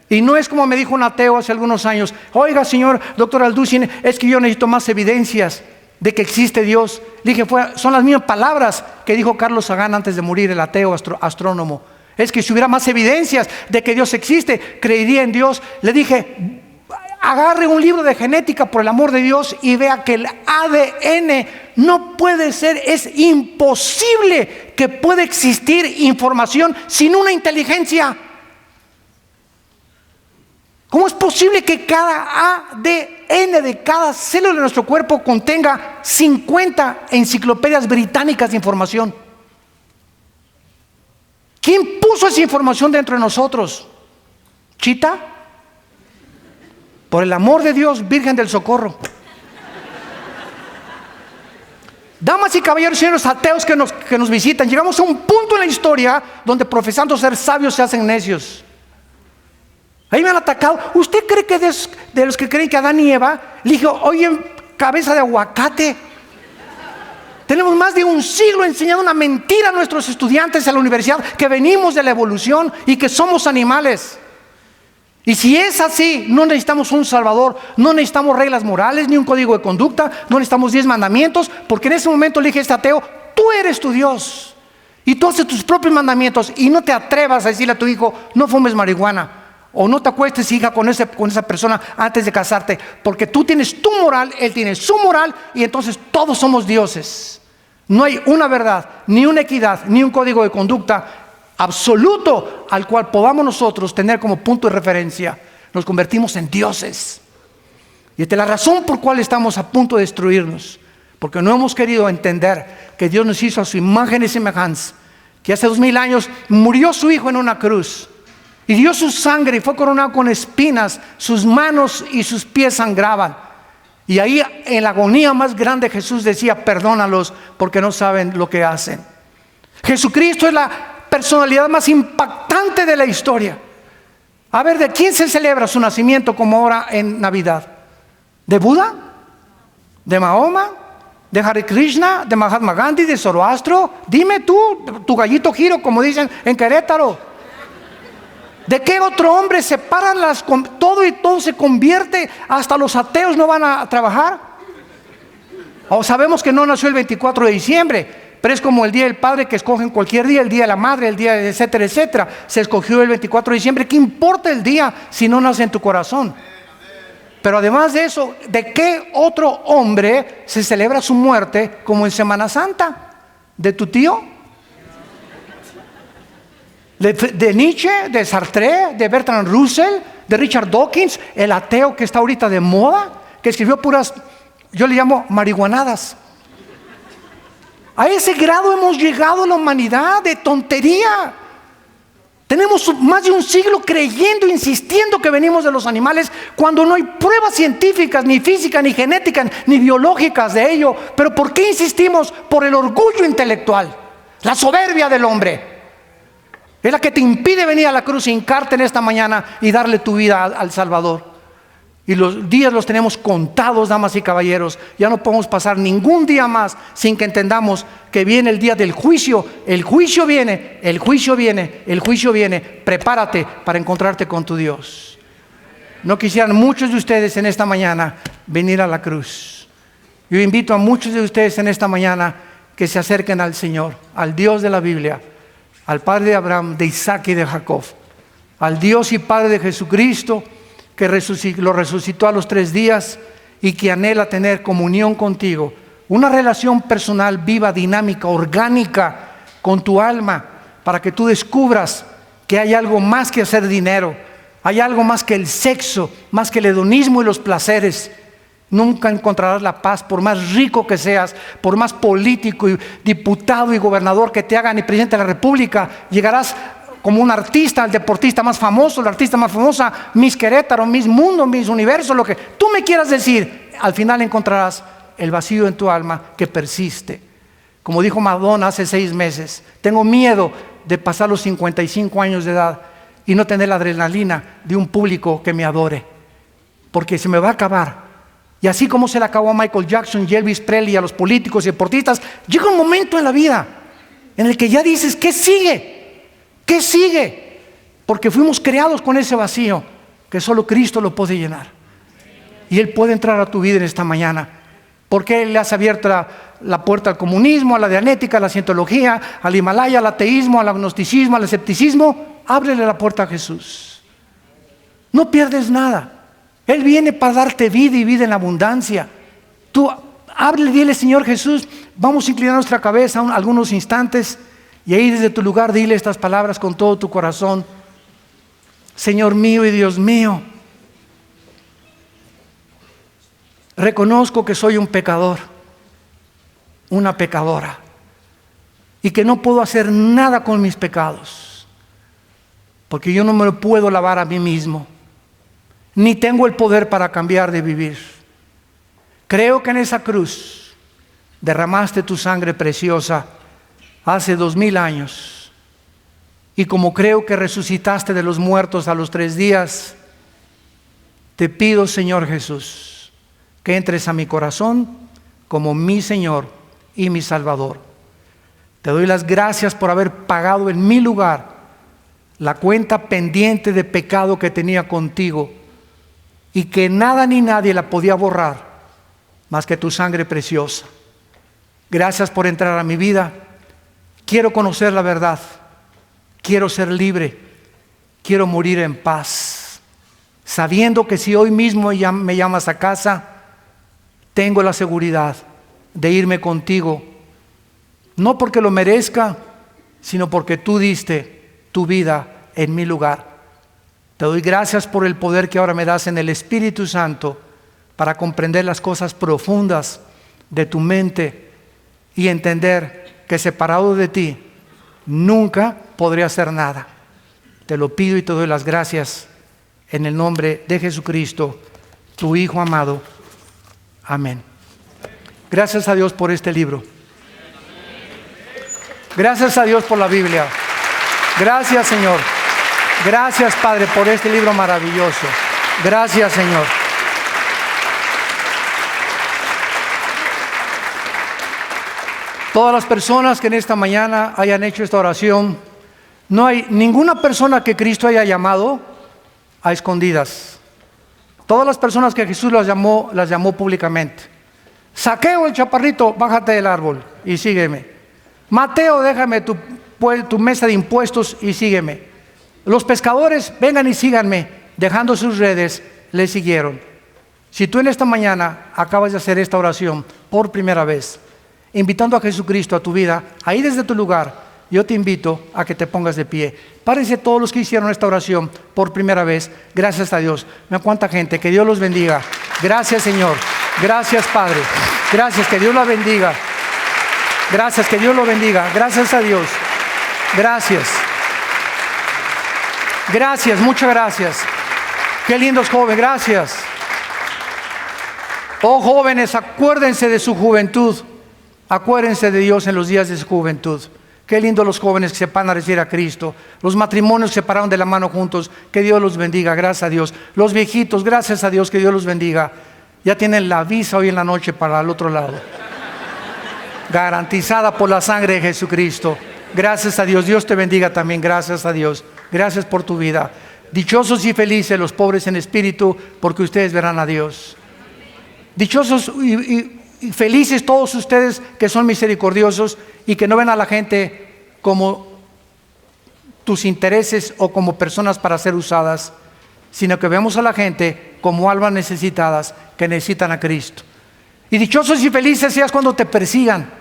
Y no es como me dijo un ateo hace algunos años: oiga, señor doctor Alducin, es que yo necesito más evidencias de que existe Dios. Le dije, son las mismas palabras que dijo Carlos Sagan antes de morir, el ateo astrónomo. Es que si hubiera más evidencias de que Dios existe, creería en Dios. Le dije, agarre un libro de genética, por el amor de Dios, y vea que el ADN no puede ser, es imposible que pueda existir información sin una inteligencia. ¿Cómo es posible que cada ADN de cada célula de nuestro cuerpo contenga 50 enciclopedias británicas de información? ¿Quién puso esa información dentro de nosotros? ¿Chita? Por el amor de Dios, Virgen del Socorro. Damas y caballeros, señores ateos que nos visitan, llegamos a un punto en la historia donde profesando ser sabios se hacen necios. Ahí me han atacado. ¿Usted cree que de los que creen que Adán y Eva, le dije, oye, cabeza de aguacate, Tenemos más de un siglo enseñando una mentira a nuestros estudiantes en la universidad, que venimos de la evolución y que somos animales. Y si es así, no necesitamos un Salvador, no necesitamos reglas morales, ni un código de conducta, no necesitamos 10 mandamientos, porque en ese momento le dije a este ateo: tú eres tu Dios, y tú haces tus propios mandamientos, y no te atrevas a decirle a tu hijo: no fumes marihuana, o no te acuestes, hija, con esa persona antes de casarte, porque tú tienes tu moral, él tiene su moral, y entonces todos somos dioses. No hay una verdad, ni una equidad, ni un código de conducta absoluto al cual podamos nosotros tener como punto de referencia. Nos convertimos en dioses. Y esta es la razón por cual estamos a punto de destruirnos, porque no hemos querido entender que Dios nos hizo a su imagen y semejanza, que hace 2000 años murió su Hijo en una cruz y dio su sangre y fue coronado con espinas, sus manos y sus pies sangraban. Y ahí, en la agonía más grande, Jesús decía: perdónalos porque no saben lo que hacen. Jesucristo es la personalidad más impactante de la historia. A ver, ¿de quién se celebra su nacimiento como ahora en Navidad? ¿De Buda? ¿De Mahoma? ¿De Hare Krishna? ¿De Mahatma Gandhi? ¿De Zoroastro? Dime tú, tu gallito giro, como dicen en Querétaro. ¿De qué otro hombre separan todo y todo se convierte? Hasta los ateos no van a trabajar. O sabemos que no nació el 24 de diciembre, pero es como el Día del Padre, que escogen cualquier día, el Día de la Madre, el día, etcétera, etcétera. Se escogió el 24 de diciembre. ¿Qué importa el día si no nace en tu corazón? Pero además de eso, ¿de qué otro hombre se celebra su muerte como en Semana Santa? ¿De tu tío? ¿De Nietzsche? ¿De Sartre? ¿De Bertrand Russell? ¿De Richard Dawkins? El ateo que está ahorita de moda, que escribió puras, yo le llamo marihuanadas. A ese grado hemos llegado en la humanidad de tontería. Tenemos más de un siglo creyendo, insistiendo que venimos de los animales, cuando no hay pruebas científicas, ni físicas, ni genéticas, ni biológicas de ello. Pero ¿por qué insistimos? Por el orgullo intelectual, la soberbia del hombre. Es la que te impide venir a la cruz, hincarte en esta mañana y darle tu vida al Salvador. Y los días los tenemos contados, damas y caballeros. Ya no podemos pasar ningún día más sin que entendamos que viene el día del juicio. El juicio viene, el juicio viene, el juicio viene. Prepárate para encontrarte con tu Dios. No quisieran muchos de ustedes en esta mañana venir a la cruz. Yo invito a muchos de ustedes en esta mañana que se acerquen al Señor, al Dios de la Biblia, al Padre de Abraham, de Isaac y de Jacob, al Dios y Padre de Jesucristo, que lo resucitó a los 3 días y que anhela tener comunión contigo, una relación personal, viva, dinámica, orgánica con tu alma, para que tú descubras que hay algo más que hacer dinero, hay algo más que el sexo, más que el hedonismo y los placeres. Nunca encontrarás la paz, por más rico que seas, por más político y diputado y gobernador que te hagan y presidente de la República. Llegarás como un artista, el deportista más famoso, la artista más famosa, Miss Querétaro, Miss Mundo, Miss Universo, lo que tú me quieras decir. Al final encontrarás el vacío en tu alma que persiste. Como dijo Madonna hace 6 meses, tengo miedo de pasar los 55 años de edad y no tener la adrenalina de un público que me adore, porque se me va a acabar. Y así como se le acabó a Michael Jackson y Elvis Presley y a los políticos y deportistas, llega un momento en la vida en el que ya dices: ¿qué sigue? ¿Qué sigue? Porque fuimos creados con ese vacío que solo Cristo lo puede llenar. Y Él puede entrar a tu vida en esta mañana, porque Él le has abierto la puerta al comunismo, a la dianética, a la cientología, al Himalaya, al ateísmo, al agnosticismo, al escepticismo. Ábrele la puerta a Jesús. No pierdes nada. Él viene para darte vida y vida en abundancia. Tú háblale, dile: Señor Jesús, vamos a inclinar nuestra cabeza algunos instantes, y ahí desde tu lugar dile estas palabras con todo tu corazón: Señor mío y Dios mío, reconozco que soy un pecador, una pecadora, y que no puedo hacer nada con mis pecados, porque yo no me lo puedo lavar a mí mismo, ni tengo el poder para cambiar de vivir. Creo que en esa cruz derramaste tu sangre preciosa hace 2000 años, y como creo que resucitaste de los muertos a los 3 días, te pido, Señor Jesús, que entres a mi corazón como mi Señor y mi Salvador. Te doy las gracias por haber pagado en mi lugar la cuenta pendiente de pecado que tenía contigo y que nada ni nadie la podía borrar más que tu sangre preciosa. Gracias por entrar a mi vida. Quiero conocer la verdad. Quiero ser libre. Quiero morir en paz, sabiendo que si hoy mismo me llamas a casa, tengo la seguridad de irme contigo, no porque lo merezca, sino porque tú diste tu vida en mi lugar. Te doy gracias por el poder que ahora me das en el Espíritu Santo para comprender las cosas profundas de tu mente y entender que separado de ti nunca podré hacer nada. Te lo pido y te doy las gracias en el nombre de Jesucristo, tu Hijo amado. Amén. Gracias a Dios por este libro. Gracias a Dios por la Biblia. Gracias, Señor. Gracias, Padre, por este libro maravilloso. Gracias, Señor. Todas las personas que en esta mañana hayan hecho esta oración, no hay ninguna persona que Cristo haya llamado a escondidas. Todas las personas que Jesús las llamó públicamente. Zaqueo el chaparrito, bájate del árbol y sígueme. Mateo, déjame tu mesa de impuestos y sígueme. Los pescadores, vengan y síganme. Dejando sus redes, le siguieron. Si tú en esta mañana acabas de hacer esta oración por primera vez, invitando a Jesucristo a tu vida, ahí desde tu lugar, yo te invito a que te pongas de pie. Párense todos los que hicieron esta oración por primera vez. Gracias a Dios. Mira cuánta gente. Que Dios los bendiga. Gracias, Señor. Gracias, Padre. Gracias, que Dios la bendiga. Gracias, que Dios lo bendiga. Gracias a Dios. Gracias. Gracias, muchas gracias. Qué lindos jóvenes. Gracias. Oh, jóvenes, acuérdense de su juventud. Acuérdense de Dios en los días de su juventud. Qué lindo los jóvenes que se van a recibir a Cristo. Los matrimonios se pararon de la mano juntos. Que Dios los bendiga, gracias a Dios. Los viejitos, gracias a Dios, que Dios los bendiga. Ya tienen la visa hoy en la noche para el otro lado. Garantizada por la sangre de Jesucristo. Gracias a Dios. Dios te bendiga también, gracias a Dios. Gracias por tu vida. Dichosos y felices los pobres en espíritu, porque ustedes verán a Dios. Dichosos y felices todos ustedes que son misericordiosos y que no ven a la gente como tus intereses o como personas para ser usadas, sino que vemos a la gente como almas necesitadas que necesitan a Cristo. Y dichosos y felices seas cuando te persigan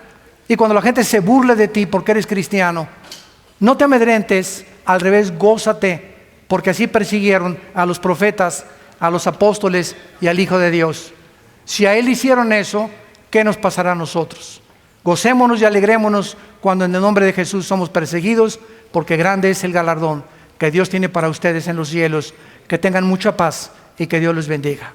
y cuando la gente se burle de ti porque eres cristiano. No te amedrentes, al revés, gózate, porque así persiguieron a los profetas, a los apóstoles y al Hijo de Dios. Si a Él hicieron eso, ¿qué nos pasará a nosotros? Gocémonos y alegrémonos cuando en el nombre de Jesús somos perseguidos, porque grande es el galardón que Dios tiene para ustedes en los cielos. Que tengan mucha paz y que Dios los bendiga.